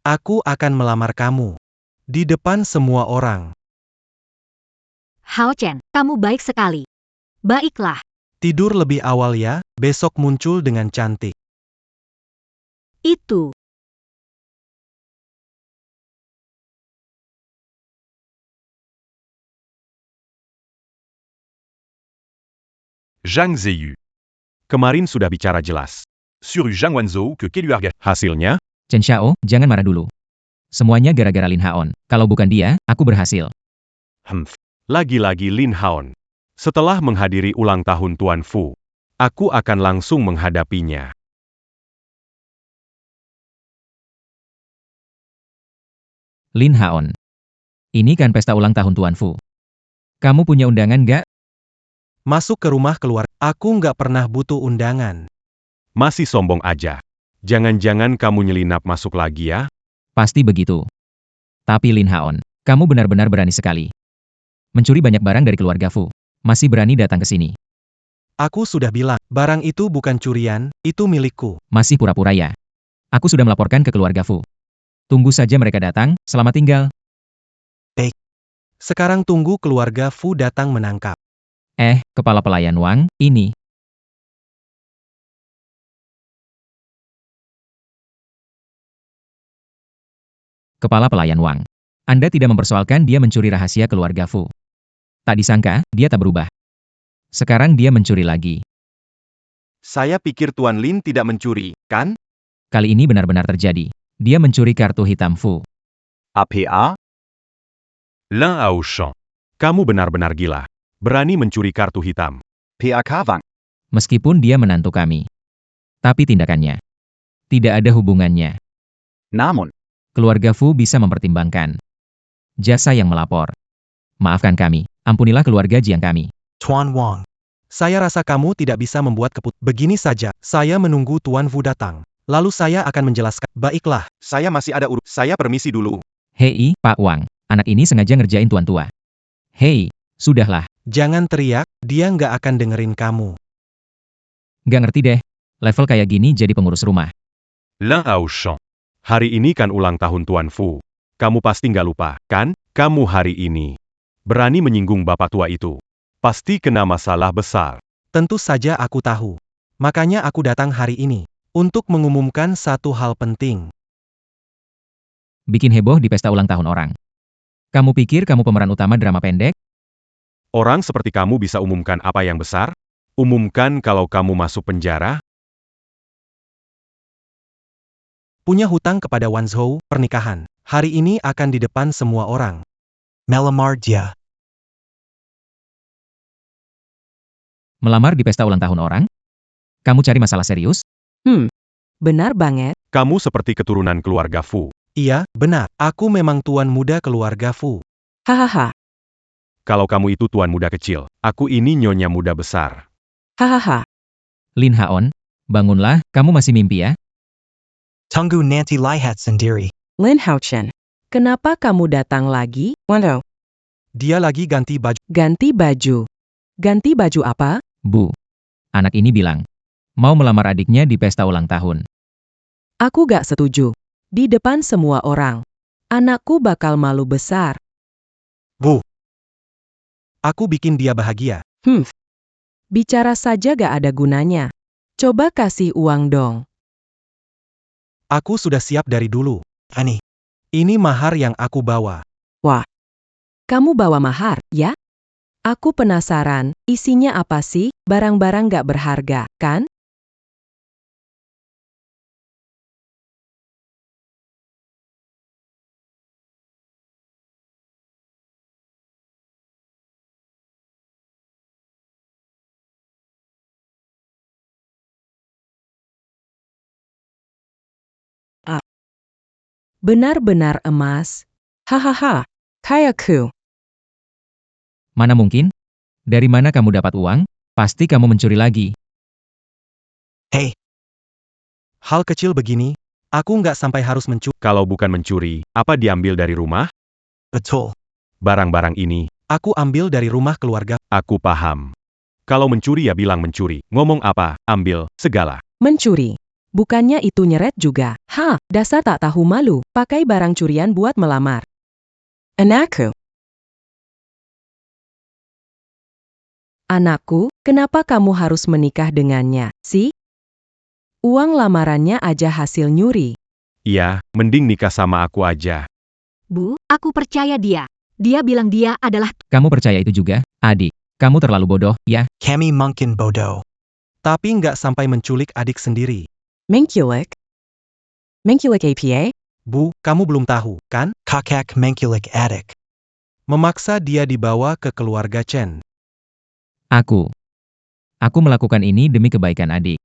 [SPEAKER 3] Aku akan melamar kamu. Di depan semua orang.
[SPEAKER 7] Hao Chen, kamu baik sekali. Baiklah.
[SPEAKER 3] Tidur lebih awal ya, besok muncul dengan cantik.
[SPEAKER 7] Itu.
[SPEAKER 4] Zhang Ziyu.
[SPEAKER 2] Kemarin sudah bicara jelas.
[SPEAKER 4] Sur Zhang Wanzhou que Keluarga.
[SPEAKER 2] Hasilnya,
[SPEAKER 6] Chen Xiao, jangan marah dulu. Semuanya gara-gara Lin Haon. Kalau bukan dia, aku berhasil.
[SPEAKER 2] lagi-lagi Lin Haon. Setelah menghadiri ulang tahun Tuan Fu, aku akan langsung menghadapinya.
[SPEAKER 6] Lin Haon. Ini kan pesta ulang tahun Tuan Fu. Kamu punya undangan nggak?
[SPEAKER 3] Masuk ke rumah keluar. Aku nggak pernah butuh undangan.
[SPEAKER 2] Masih sombong aja. Jangan-jangan kamu nyelinap masuk lagi ya?
[SPEAKER 6] Pasti begitu. Tapi Lin Haon, kamu benar-benar berani sekali. Mencuri banyak barang dari keluarga Fu. Masih berani datang ke sini.
[SPEAKER 3] Aku sudah bilang, barang itu bukan curian, itu milikku.
[SPEAKER 6] Masih pura-pura ya. Aku sudah melaporkan ke keluarga Fu. Tunggu saja mereka datang, selamat tinggal.
[SPEAKER 3] Sekarang tunggu keluarga Fu datang menangkap.
[SPEAKER 6] Kepala pelayan Wang, ini. Kepala pelayan Wang. Anda tidak mempersoalkan dia mencuri rahasia keluarga Fu. Tak disangka, dia tak berubah. Sekarang dia mencuri lagi.
[SPEAKER 9] Saya pikir Tuan Lin tidak mencuri, kan?
[SPEAKER 6] Kali ini benar-benar terjadi. Dia mencuri kartu hitam Fu.
[SPEAKER 8] APA?
[SPEAKER 4] Lin Haoshan.
[SPEAKER 2] Kamu benar-benar gila. Berani mencuri kartu hitam.
[SPEAKER 8] PAK Wang.
[SPEAKER 6] Meskipun dia menantu kami. Tapi tindakannya tidak ada hubungannya.
[SPEAKER 8] Namun,
[SPEAKER 6] Keluarga Fu bisa mempertimbangkan jasa yang melapor. Maafkan kami. Ampunilah keluarga Jiang kami.
[SPEAKER 1] Tuan Wang.
[SPEAKER 3] Saya rasa kamu tidak bisa membuat Begini saja, saya menunggu Tuan Fu datang. Lalu saya akan menjelaskan. Baiklah,
[SPEAKER 9] Saya masih ada saya permisi dulu.
[SPEAKER 6] Hei, Pak Wang. Anak ini sengaja ngerjain tuan tua. Hei, sudahlah.
[SPEAKER 3] jangan teriak, dia nggak akan dengerin kamu.
[SPEAKER 6] Nggak ngerti deh. Level kayak gini jadi pengurus rumah.
[SPEAKER 4] Lin Haoshan.
[SPEAKER 2] Hari ini kan ulang tahun Tuan Fu. Kamu pasti nggak lupa, kan? Kamu hari ini berani menyinggung bapak tua itu. Pasti kena masalah besar.
[SPEAKER 3] Tentu saja aku tahu. Makanya aku datang hari ini. Untuk mengumumkan satu hal penting.
[SPEAKER 6] Bikin heboh di pesta ulang tahun orang. Kamu pikir kamu pemeran utama drama pendek?
[SPEAKER 2] Orang seperti kamu bisa umumkan apa yang besar? Umumkan kalau kamu masuk penjara?
[SPEAKER 3] Punya hutang kepada Wanzhou, pernikahan. Hari ini akan di depan semua orang.
[SPEAKER 1] Melamar dia.
[SPEAKER 6] Melamar di pesta ulang tahun orang? Kamu cari masalah serius?
[SPEAKER 5] Benar banget.
[SPEAKER 2] Kamu seperti keturunan keluarga Fu.
[SPEAKER 3] Iya, benar. Aku memang tuan muda keluarga Fu.
[SPEAKER 5] Hahaha.
[SPEAKER 2] Kalau kamu itu tuan muda kecil, aku ini nyonya muda besar.
[SPEAKER 5] Hahaha.
[SPEAKER 6] Lin Haon, Bangunlah, kamu masih mimpi ya?
[SPEAKER 1] Tunggu nanti lihat sendiri.
[SPEAKER 5] Lin Haochen, kenapa kamu datang lagi? Wando,
[SPEAKER 3] Dia lagi ganti baju.
[SPEAKER 5] ganti baju. Ganti baju apa?
[SPEAKER 6] Bu. Anak ini bilang, mau melamar adiknya di pesta ulang tahun.
[SPEAKER 5] Aku gak setuju. Di depan semua orang. Anakku bakal malu besar.
[SPEAKER 3] Bu. Aku bikin dia bahagia.
[SPEAKER 5] Bicara saja gak ada gunanya. Coba kasih uang dong.
[SPEAKER 3] Aku sudah siap dari dulu. Ani. Ini mahar yang aku bawa.
[SPEAKER 5] Kamu bawa mahar, ya? Aku penasaran, isinya apa sih? Barang-barang gak berharga, kan? Benar-benar emas. Hahaha, kayakku.
[SPEAKER 6] Mana mungkin? Dari mana kamu dapat uang? Pasti kamu mencuri lagi.
[SPEAKER 1] Hey,
[SPEAKER 3] Hal kecil begini, aku nggak sampai harus mencuri.
[SPEAKER 2] Kalau bukan mencuri, apa diambil dari rumah?
[SPEAKER 1] betul.
[SPEAKER 2] Barang-barang ini,
[SPEAKER 3] Aku ambil dari rumah keluarga.
[SPEAKER 2] aku paham. Kalau mencuri ya bilang mencuri. Ngomong apa, ambil, segala.
[SPEAKER 5] Mencuri. Bukannya itu nyeret juga. Dasar tak tahu malu. Pakai barang curian buat melamar. Anakku. Anakku, kenapa kamu harus menikah dengannya, sih? Uang lamarannya aja hasil nyuri.
[SPEAKER 2] Iya, mending nikah sama aku aja.
[SPEAKER 7] Bu, aku percaya dia. Dia bilang dia adalah
[SPEAKER 6] Kamu percaya itu juga, adik? Kamu terlalu bodoh, ya?
[SPEAKER 1] Kami mungkin bodoh.
[SPEAKER 3] Tapi nggak sampai menculik adik sendiri.
[SPEAKER 5] Mengkulik? Mengkulik APA?
[SPEAKER 3] Bu, kamu belum tahu, kan?
[SPEAKER 1] Kakak mengkulik adik.
[SPEAKER 3] Memaksa dia dibawa ke keluarga Chen.
[SPEAKER 6] Aku melakukan ini demi kebaikan adik.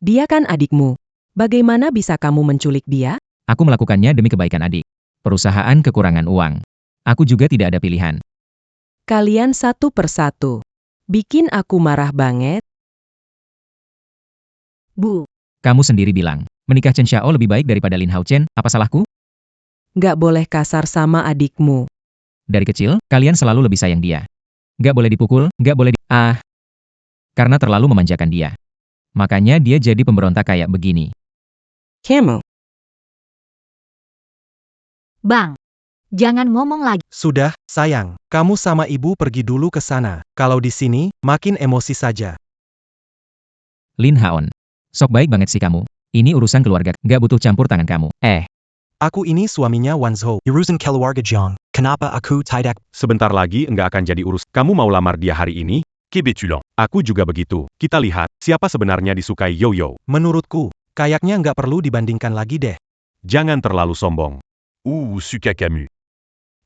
[SPEAKER 5] Dia kan adikmu. Bagaimana bisa kamu menculik dia?
[SPEAKER 6] Aku melakukannya demi kebaikan adik. Perusahaan kekurangan uang. Aku juga tidak ada pilihan.
[SPEAKER 5] Kalian satu persatu. Bikin aku marah banget.
[SPEAKER 7] Bu.
[SPEAKER 6] Kamu sendiri bilang, menikah Chen Xiao lebih baik daripada Lin Hao Chen, apa salahku?
[SPEAKER 5] Gak boleh kasar sama adikmu.
[SPEAKER 6] Dari kecil, kalian selalu lebih sayang dia. Gak boleh dipukul, gak boleh karena terlalu memanjakan dia. Makanya dia jadi pemberontak kayak begini.
[SPEAKER 5] Kamu.
[SPEAKER 7] Bang. Jangan ngomong lagi.
[SPEAKER 3] Sudah, sayang. Kamu sama ibu pergi dulu ke sana. Kalau di sini, makin emosi saja.
[SPEAKER 6] Lin Haon. Sok baik banget sih kamu. Ini urusan keluarga, gak butuh campur tangan kamu.
[SPEAKER 3] Aku ini suaminya Wan Zhou.
[SPEAKER 1] Urusan keluarga Jiang. Kenapa aku tidak?
[SPEAKER 2] Sebentar lagi enggak akan jadi urus. Kamu mau lamar dia hari ini?
[SPEAKER 4] Qu'est-ce
[SPEAKER 2] Aku juga begitu. Kita lihat, siapa sebenarnya disukai Yo-Yo.
[SPEAKER 3] Menurutku, kayaknya nggak perlu dibandingkan lagi deh.
[SPEAKER 2] Jangan terlalu sombong.
[SPEAKER 4] Suka Camus.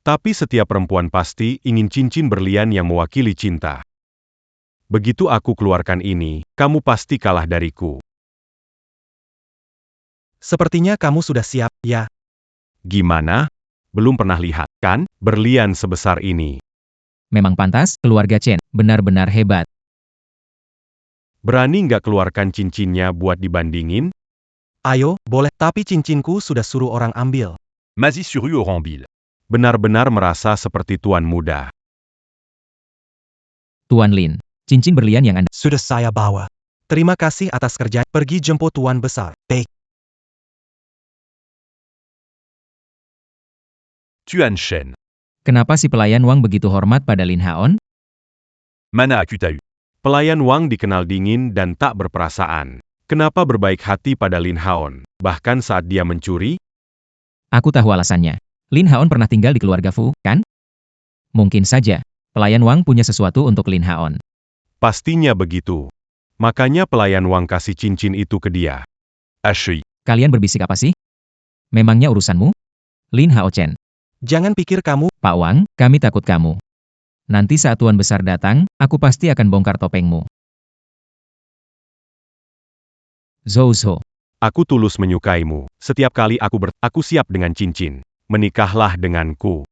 [SPEAKER 2] Tapi setiap perempuan pasti ingin cincin berlian yang mewakili cinta. Begitu aku keluarkan ini, kamu pasti kalah dariku.
[SPEAKER 3] Sepertinya kamu sudah siap, ya.
[SPEAKER 2] Gimana? Belum pernah lihat, kan? Berlian sebesar ini.
[SPEAKER 6] Memang pantas, keluarga Chen, benar-benar hebat.
[SPEAKER 2] Berani nggak keluarkan cincinnya buat dibandingin?
[SPEAKER 3] Ayo, boleh. Tapi cincinku sudah suruh orang ambil.
[SPEAKER 4] Mazie sur rue Oranville.
[SPEAKER 2] Benar-benar merasa seperti tuan muda.
[SPEAKER 6] Tuan Lin, cincin berlian yang Anda
[SPEAKER 1] Sudah saya bawa.
[SPEAKER 3] Terima kasih atas kerja. Pergi jemput tuan besar.
[SPEAKER 1] Baik.
[SPEAKER 4] Tuan Shen.
[SPEAKER 6] Kenapa si pelayan Wang begitu hormat pada Lin Haon?
[SPEAKER 4] Mana Akutahu.
[SPEAKER 2] Pelayan Wang dikenal dingin dan tak berperasaan. Kenapa berbaik hati pada Lin Haon, bahkan saat dia mencuri?
[SPEAKER 6] Aku tahu alasannya. Lin Haon pernah tinggal di keluarga Fu, kan? Mungkin saja, pelayan Wang punya sesuatu untuk Lin Haon.
[SPEAKER 2] Pastinya begitu. Makanya pelayan Wang kasih cincin itu ke dia.
[SPEAKER 4] HI.
[SPEAKER 6] Kalian berbisik apa sih? Memangnya urusanmu? Lin Hao Chen.
[SPEAKER 3] Jangan pikir kamu.
[SPEAKER 6] Pak Wang, kami takut kamu. Nanti saat tuan besar datang, aku pasti akan bongkar topengmu. Zhou Zhou.
[SPEAKER 2] Aku tulus menyukaimu. Setiap kali aku siap dengan cincin. Menikahlah denganku.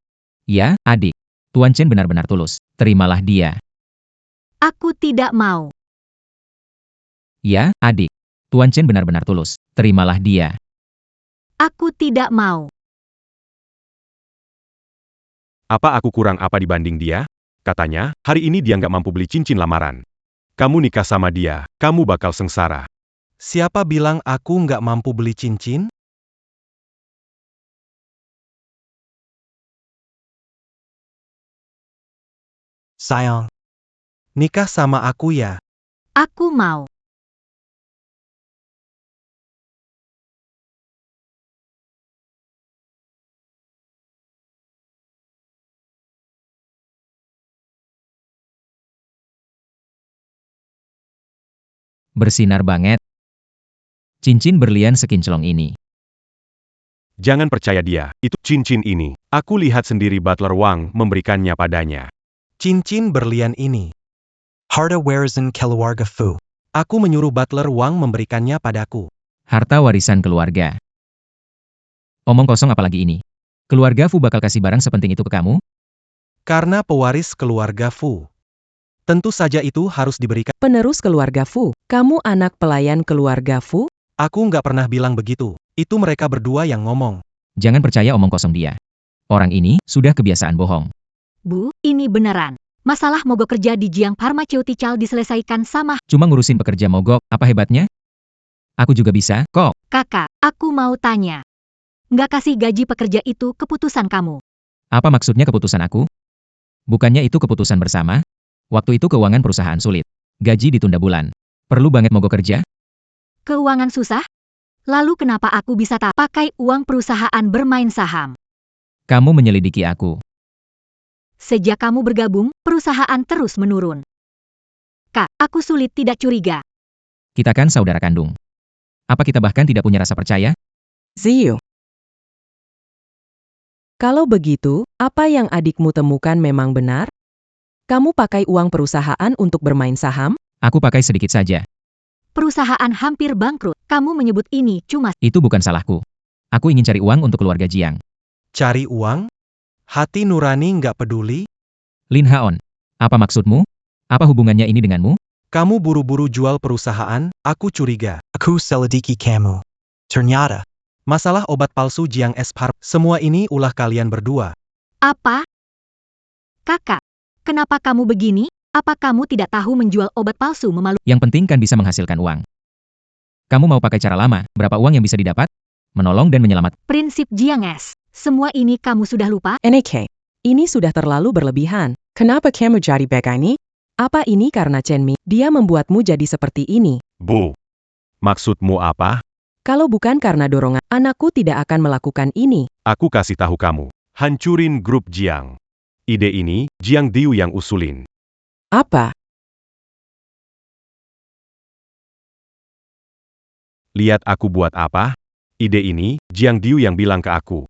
[SPEAKER 6] Ya, adik. Tuan Chen benar-benar tulus. Terimalah dia.
[SPEAKER 7] Aku tidak mau.
[SPEAKER 6] Ya, adik. Tuan Chen benar-benar tulus. Terimalah dia.
[SPEAKER 7] Aku tidak mau.
[SPEAKER 2] Apa aku kurang apa dibanding dia? Katanya, hari ini dia nggak mampu beli cincin lamaran. Kamu nikah sama dia, kamu bakal sengsara.
[SPEAKER 3] Siapa bilang aku nggak mampu beli cincin? Sayang, nikah sama aku ya.
[SPEAKER 7] Aku mau.
[SPEAKER 6] Bersinar banget. Cincin berlian sekinclong ini.
[SPEAKER 2] Jangan percaya dia, itu cincin ini. Aku lihat sendiri Butler Wang memberikannya padanya.
[SPEAKER 3] Cincin berlian ini.
[SPEAKER 1] Harta warisan keluarga Fu.
[SPEAKER 3] Aku menyuruh Butler Wang memberikannya padaku.
[SPEAKER 6] Harta warisan keluarga. Omong kosong apalagi ini. Keluarga Fu bakal kasih barang sepenting itu ke kamu?
[SPEAKER 3] Karena pewaris keluarga Fu. Tentu saja itu harus diberikan.
[SPEAKER 5] Penerus keluarga Fu, kamu anak pelayan keluarga Fu?
[SPEAKER 3] Aku nggak pernah bilang begitu. Itu mereka berdua yang ngomong.
[SPEAKER 6] Jangan percaya omong kosong dia. Orang ini sudah kebiasaan bohong.
[SPEAKER 7] Bu, ini beneran. Masalah mogok kerja di Jiang Pharmaceutical diselesaikan sama
[SPEAKER 6] Cuma ngurusin pekerja mogok, apa hebatnya? Aku juga bisa, kok.
[SPEAKER 7] kakak. Aku mau tanya. Nggak kasih gaji pekerja itu keputusan kamu.
[SPEAKER 6] Apa maksudnya keputusan aku? Bukannya itu keputusan bersama? Waktu itu keuangan perusahaan sulit. Gaji ditunda bulan. Perlu banget mogok kerja?
[SPEAKER 7] Keuangan susah? Lalu kenapa aku bisa tak pakai uang perusahaan bermain saham?
[SPEAKER 6] Kamu menyelidiki aku.
[SPEAKER 7] Sejak kamu bergabung, perusahaan terus menurun. Kak, aku sulit tidak curiga.
[SPEAKER 6] Kita kan saudara kandung. Apa kita bahkan tidak punya rasa percaya?
[SPEAKER 5] Ziyu. Kalau begitu, apa yang adikmu temukan memang benar? Kamu pakai uang perusahaan untuk bermain saham?
[SPEAKER 6] Aku pakai sedikit saja.
[SPEAKER 7] Perusahaan hampir bangkrut. Kamu menyebut ini cuma
[SPEAKER 6] Itu bukan salahku. Aku ingin cari uang untuk keluarga Jiang.
[SPEAKER 3] Cari uang? Hati nurani nggak peduli?
[SPEAKER 6] Lin Haon, apa maksudmu? Apa hubungannya ini denganmu?
[SPEAKER 3] Kamu buru-buru jual perusahaan, aku curiga.
[SPEAKER 1] Aku selidiki kamu. Ternyata,
[SPEAKER 3] Masalah obat palsu Jiang Esphar, semua ini ulah kalian berdua.
[SPEAKER 7] apa? Kakak, kenapa kamu begini? Apa kamu tidak tahu menjual obat palsu memalukan?
[SPEAKER 6] Yang penting kan bisa menghasilkan uang. Kamu mau pakai cara lama, berapa uang yang bisa didapat? Menolong dan menyelamat.
[SPEAKER 7] Prinsip Jiang S. Semua ini kamu sudah lupa?
[SPEAKER 5] NK, ini sudah terlalu berlebihan. Kenapa kamu jadi begini? Apa ini karena Chen Mi? Dia membuatmu jadi seperti ini.
[SPEAKER 2] Bu, maksudmu apa?
[SPEAKER 5] Kalau bukan karena dorongan, anakku tidak akan melakukan ini.
[SPEAKER 2] Aku kasih tahu kamu. Hancurin grup Jiang. Ide ini, Jiang Diu yang usulin.
[SPEAKER 5] Apa?
[SPEAKER 2] Lihat aku buat apa? Ide ini, Jiang Diu yang bilang ke aku.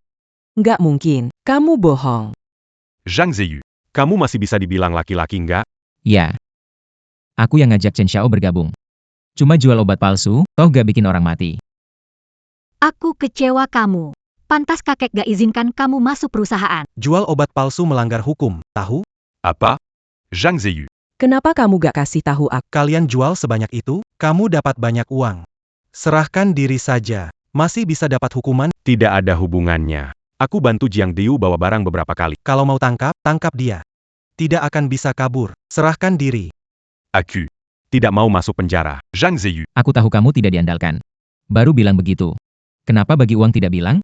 [SPEAKER 5] Nggak mungkin, kamu bohong.
[SPEAKER 4] Zhang Ziyu.
[SPEAKER 2] Kamu masih bisa dibilang laki-laki nggak?
[SPEAKER 6] Ya. Aku yang ngajak Chen Xiao bergabung. Cuma jual obat palsu, toh gak bikin orang mati.
[SPEAKER 7] Aku kecewa kamu. Pantas kakek gak izinkan kamu masuk perusahaan.
[SPEAKER 3] Jual obat palsu melanggar hukum, tahu?
[SPEAKER 4] Apa? Zhang Ziyu.
[SPEAKER 5] Kenapa kamu gak kasih tahu aku?
[SPEAKER 3] Kalian jual sebanyak itu, kamu dapat banyak uang. Serahkan diri saja, masih bisa dapat hukuman.
[SPEAKER 2] Tidak ada hubungannya. Aku bantu Jiang Diu bawa barang beberapa kali.
[SPEAKER 3] Kalau mau tangkap, tangkap dia. Tidak akan bisa kabur, serahkan diri.
[SPEAKER 4] Aku.
[SPEAKER 2] Tidak mau masuk penjara.
[SPEAKER 4] Zhang Ziyu.
[SPEAKER 6] Aku tahu kamu tidak diandalkan. Baru bilang begitu. Kenapa bagi uang tidak bilang?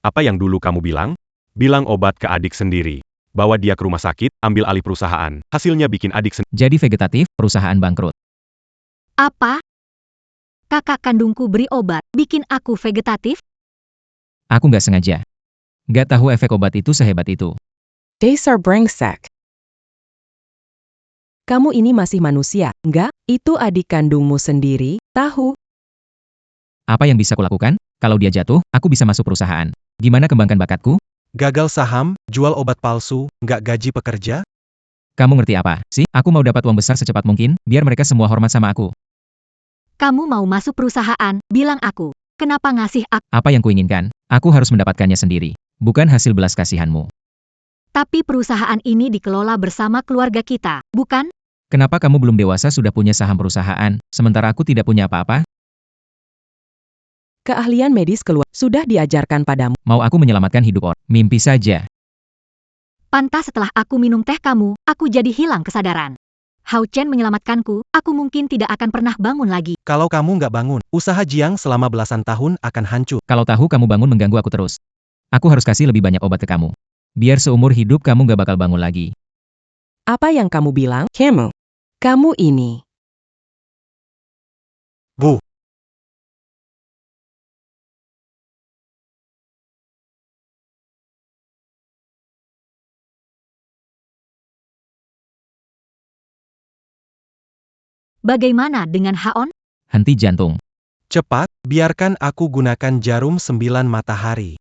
[SPEAKER 2] Apa yang dulu kamu bilang? Bilang obat ke adik sendiri. Bawa dia ke rumah sakit, ambil alih perusahaan. Hasilnya bikin adik sendiri.
[SPEAKER 6] Jadi vegetatif, perusahaan bangkrut.
[SPEAKER 7] Apa? Kakak kandungku beri obat, bikin aku vegetatif?
[SPEAKER 6] Aku nggak sengaja. Nggak tahu efek obat itu sehebat itu.
[SPEAKER 5] Dasar brengsek. Kamu ini masih manusia, enggak? Itu adik kandungmu sendiri, tahu?
[SPEAKER 6] Apa yang bisa kulakukan? Kalau dia jatuh, aku bisa masuk perusahaan. Gimana kembangkan bakatku?
[SPEAKER 3] Gagal saham, jual obat palsu, nggak gaji pekerja?
[SPEAKER 6] Kamu ngerti apa, sih? Aku mau dapat uang besar secepat mungkin, biar mereka semua hormat sama aku.
[SPEAKER 7] Kamu mau masuk perusahaan, bilang aku. Kenapa ngasih aku?
[SPEAKER 6] Apa yang kuinginkan? Aku harus mendapatkannya sendiri. Bukan hasil belas kasihanmu.
[SPEAKER 7] Tapi perusahaan ini dikelola bersama keluarga kita, bukan?
[SPEAKER 6] Kenapa kamu belum dewasa sudah punya saham perusahaan, sementara aku tidak punya apa-apa?
[SPEAKER 5] Keahlian medis keluar sudah diajarkan padamu.
[SPEAKER 6] Mau aku menyelamatkan hidup orang? Mimpi saja.
[SPEAKER 7] Pantas setelah aku minum teh kamu, aku jadi hilang kesadaran. Hao Chen menyelamatkanku, aku mungkin tidak akan pernah bangun lagi.
[SPEAKER 3] Kalau kamu nggak bangun, usaha Jiang selama belasan tahun akan hancur.
[SPEAKER 6] Kalau tahu kamu bangun mengganggu aku terus. Aku harus kasih lebih banyak obat ke kamu. Biar seumur hidup kamu gak bakal bangun lagi.
[SPEAKER 5] Apa yang kamu bilang? Kamu ini.
[SPEAKER 3] Bu.
[SPEAKER 7] Bagaimana dengan Haon?
[SPEAKER 6] Henti jantung.
[SPEAKER 3] Cepat, biarkan aku gunakan jarum 9 matahari.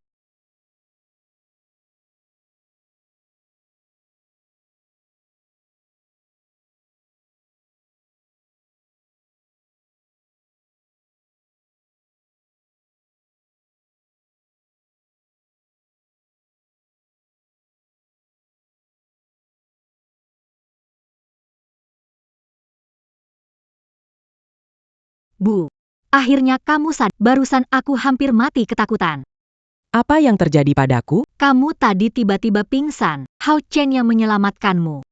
[SPEAKER 7] Bu, akhirnya kamu sadar. Barusan aku hampir mati ketakutan.
[SPEAKER 5] Apa yang terjadi padaku?
[SPEAKER 7] Kamu tadi tiba-tiba pingsan. Hao Chen yang menyelamatkanmu.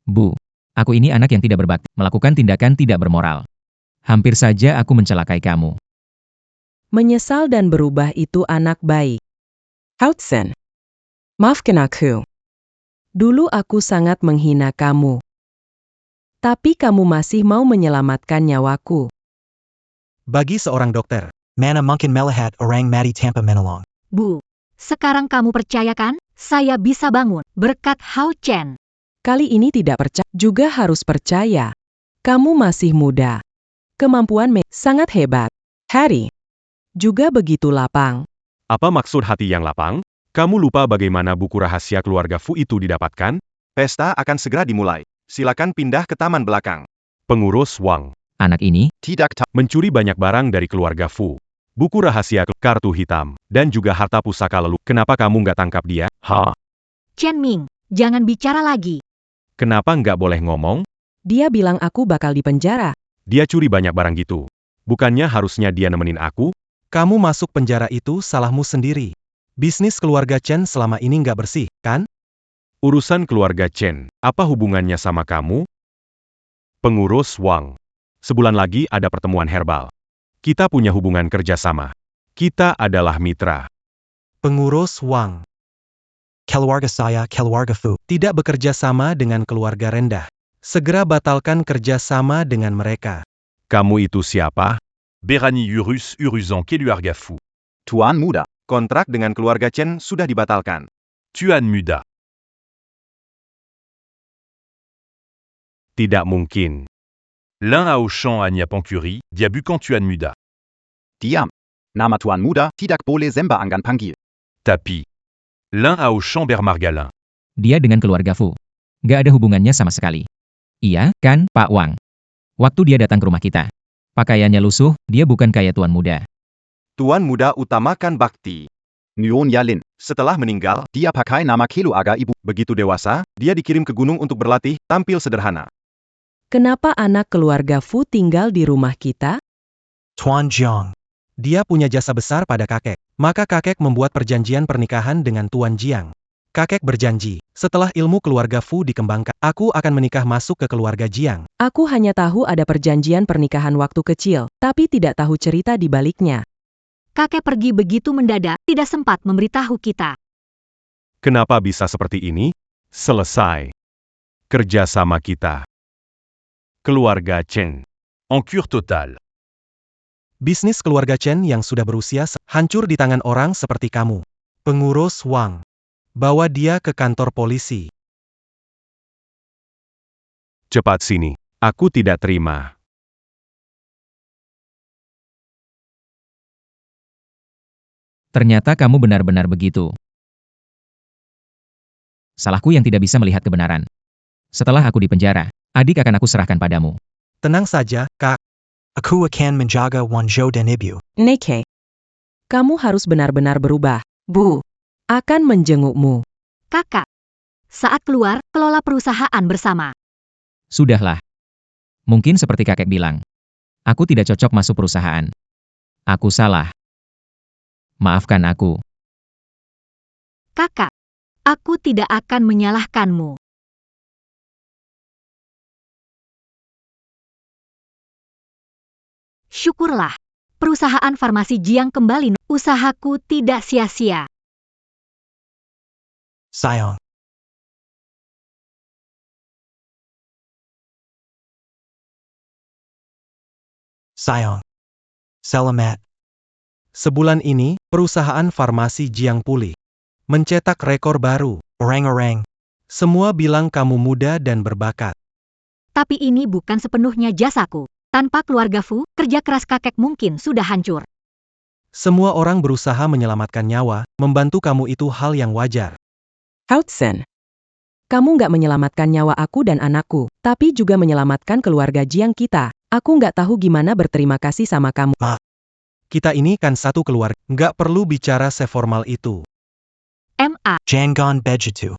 [SPEAKER 6] Bu, aku ini anak yang tidak berbakti, melakukan tindakan tidak bermoral. Hampir saja aku mencelakai kamu.
[SPEAKER 5] Menyesal dan berubah itu anak baik. Hao Chen, maafkan aku. Dulu aku sangat menghina kamu. Tapi kamu masih mau menyelamatkan nyawaku.
[SPEAKER 1] Bagi seorang dokter, mana mungkin melihat orang mati tanpa menolong.
[SPEAKER 7] Bu, sekarang kamu percaya kan? Saya bisa bangun berkat Hao Chen.
[SPEAKER 5] Kali ini tidak percaya, juga harus percaya. Kamu masih muda. Kemampuan sangat hebat. Harry, juga begitu lapang.
[SPEAKER 2] Apa maksud hati yang lapang? Kamu lupa bagaimana buku rahasia keluarga Fu itu didapatkan?
[SPEAKER 9] Pesta akan segera dimulai. Silakan pindah ke taman belakang.
[SPEAKER 2] Pengurus Wang
[SPEAKER 6] Anak ini,
[SPEAKER 2] mencuri banyak barang dari keluarga Fu. Buku rahasia, kartu hitam, dan juga harta pusaka leluhur. Kenapa kamu nggak tangkap dia?
[SPEAKER 7] Chen Ming, jangan bicara lagi.
[SPEAKER 2] Kenapa nggak boleh ngomong?
[SPEAKER 5] Dia bilang aku bakal dipenjara.
[SPEAKER 2] Dia curi banyak barang gitu. Bukannya harusnya dia nemenin aku?
[SPEAKER 3] Kamu masuk penjara itu salahmu sendiri. Bisnis keluarga Chen selama ini nggak bersih, kan?
[SPEAKER 2] Urusan keluarga Chen, apa hubungannya sama kamu? Pengurus Wang. Sebulan lagi ada pertemuan herbal. Kita punya hubungan kerjasama. Kita adalah mitra.
[SPEAKER 3] Pengurus Wang.
[SPEAKER 1] Keluarga saya, keluarga Fu.
[SPEAKER 3] Tidak bekerja sama dengan keluarga rendah. Segera batalkan kerja sama dengan mereka.
[SPEAKER 2] Kamu itu siapa?
[SPEAKER 4] Berani Urus Uruzan Keluarga Fu.
[SPEAKER 8] Tuan Muda.
[SPEAKER 9] Kontrak dengan keluarga Chen sudah dibatalkan.
[SPEAKER 4] Tuan Muda.
[SPEAKER 2] Tidak mungkin.
[SPEAKER 4] L'un a Auchan Anya Pancuri, dia bukan Tuan Muda.
[SPEAKER 8] Diam. Nama Tuan Muda tidak boleh sembarangan panggil.
[SPEAKER 4] Tapi. L'un a Auchan Bermargalin.
[SPEAKER 6] dia dengan keluarga Fu. Gak ada hubungannya sama sekali. Iya, kan, Pak Wang? Waktu dia datang ke rumah kita. Pakaiannya lusuh, dia bukan kayak tuan muda.
[SPEAKER 9] Tuan Muda utamakan bakti.
[SPEAKER 8] Nguyen Yalin.
[SPEAKER 9] Setelah meninggal,
[SPEAKER 8] Dia pakai nama keluarga ibu.
[SPEAKER 9] begitu dewasa, dia dikirim ke gunung untuk berlatih, tampil sederhana.
[SPEAKER 5] Kenapa anak keluarga Fu tinggal di rumah kita?
[SPEAKER 1] Tuan Jiang.
[SPEAKER 3] Dia punya jasa besar pada kakek. Maka kakek membuat perjanjian pernikahan dengan Tuan Jiang. Kakek berjanji, setelah ilmu keluarga Fu dikembangkan, aku akan menikah masuk ke keluarga Jiang.
[SPEAKER 5] Aku hanya tahu ada perjanjian pernikahan waktu kecil, tapi tidak tahu cerita di baliknya.
[SPEAKER 7] Kakek pergi begitu mendadak, tidak sempat memberitahu kita.
[SPEAKER 2] Kenapa bisa seperti ini? Selesai. Kerjasama kita. Keluarga Chen.
[SPEAKER 4] En cure totale.
[SPEAKER 3] Bisnis keluarga Chen yang sudah berusia hancur di tangan orang seperti kamu. Pengurus Wang. Bawa dia ke kantor polisi.
[SPEAKER 2] Cepat sini. Aku tidak terima.
[SPEAKER 6] Ternyata kamu benar-benar begitu. Salahku yang tidak bisa melihat kebenaran. Setelah aku dipenjara, adik akan aku serahkan padamu.
[SPEAKER 3] Tenang saja, Kak.
[SPEAKER 1] Aku akan menjaga Wanzhou dan Ibu.
[SPEAKER 5] Neke, kamu harus benar-benar berubah. Bu, akan menjengukmu.
[SPEAKER 7] Kakak. Saat keluar, kelola perusahaan bersama.
[SPEAKER 6] Sudahlah. Mungkin seperti kakek bilang. Aku tidak cocok masuk perusahaan. Aku salah. Maafkan aku.
[SPEAKER 7] Kakak. Aku tidak akan menyalahkanmu. Syukurlah. Perusahaan farmasi Jiang kembali. Usahaku tidak sia-sia.
[SPEAKER 1] Sayang. Sayang. Selamat.
[SPEAKER 3] Sebulan ini, perusahaan farmasi Jiang pulih. Mencetak rekor baru.
[SPEAKER 1] Orang-orang.
[SPEAKER 3] Semua bilang kamu muda dan berbakat.
[SPEAKER 7] Tapi ini bukan sepenuhnya jasaku. Tanpa keluarga Fu, kerja keras kakek mungkin sudah hancur.
[SPEAKER 3] Semua orang berusaha menyelamatkan nyawa, membantu kamu itu hal yang wajar.
[SPEAKER 5] Hudson. Kamu nggak menyelamatkan nyawa aku dan anakku, tapi juga menyelamatkan keluarga Jiang kita. Aku nggak tahu gimana berterima kasih sama kamu.
[SPEAKER 3] Kita ini kan satu keluarga, nggak perlu bicara seformal itu.
[SPEAKER 7] M.A.
[SPEAKER 1] Jangan begitu.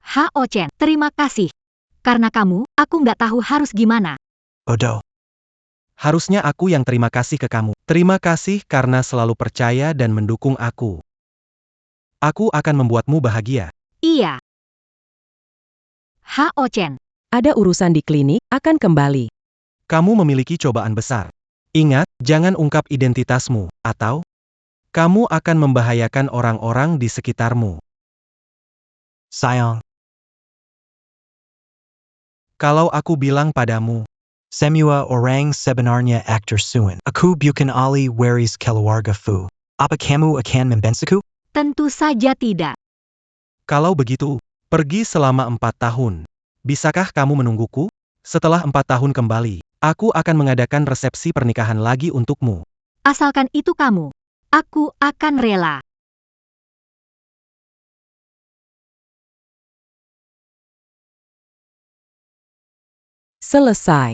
[SPEAKER 7] H.O. Chen, terima kasih. Karena kamu, aku nggak tahu harus gimana.
[SPEAKER 1] Odo.
[SPEAKER 3] Harusnya aku yang terima kasih ke kamu. Terima kasih karena selalu percaya dan mendukung aku. Aku akan membuatmu bahagia.
[SPEAKER 7] Iya. H.O. Chen.
[SPEAKER 5] Ada urusan di klinik, akan kembali.
[SPEAKER 3] Kamu memiliki cobaan besar. Ingat, jangan ungkap identitasmu, atau kamu akan membahayakan orang-orang di sekitarmu.
[SPEAKER 1] Sayang.
[SPEAKER 3] Kalau aku bilang padamu,
[SPEAKER 1] Semua orang sebenarnya aktor suan. Aku bukan ahli waris keluarga Fu. Apa kamu akan membensiku?
[SPEAKER 7] Tentu saja tidak.
[SPEAKER 3] kalau begitu, pergi selama 4 tahun. Bisakah kamu menungguku? Setelah 4 tahun kembali, aku akan mengadakan resepsi pernikahan lagi untukmu.
[SPEAKER 7] Asalkan itu kamu. Aku akan rela.
[SPEAKER 5] Selesai.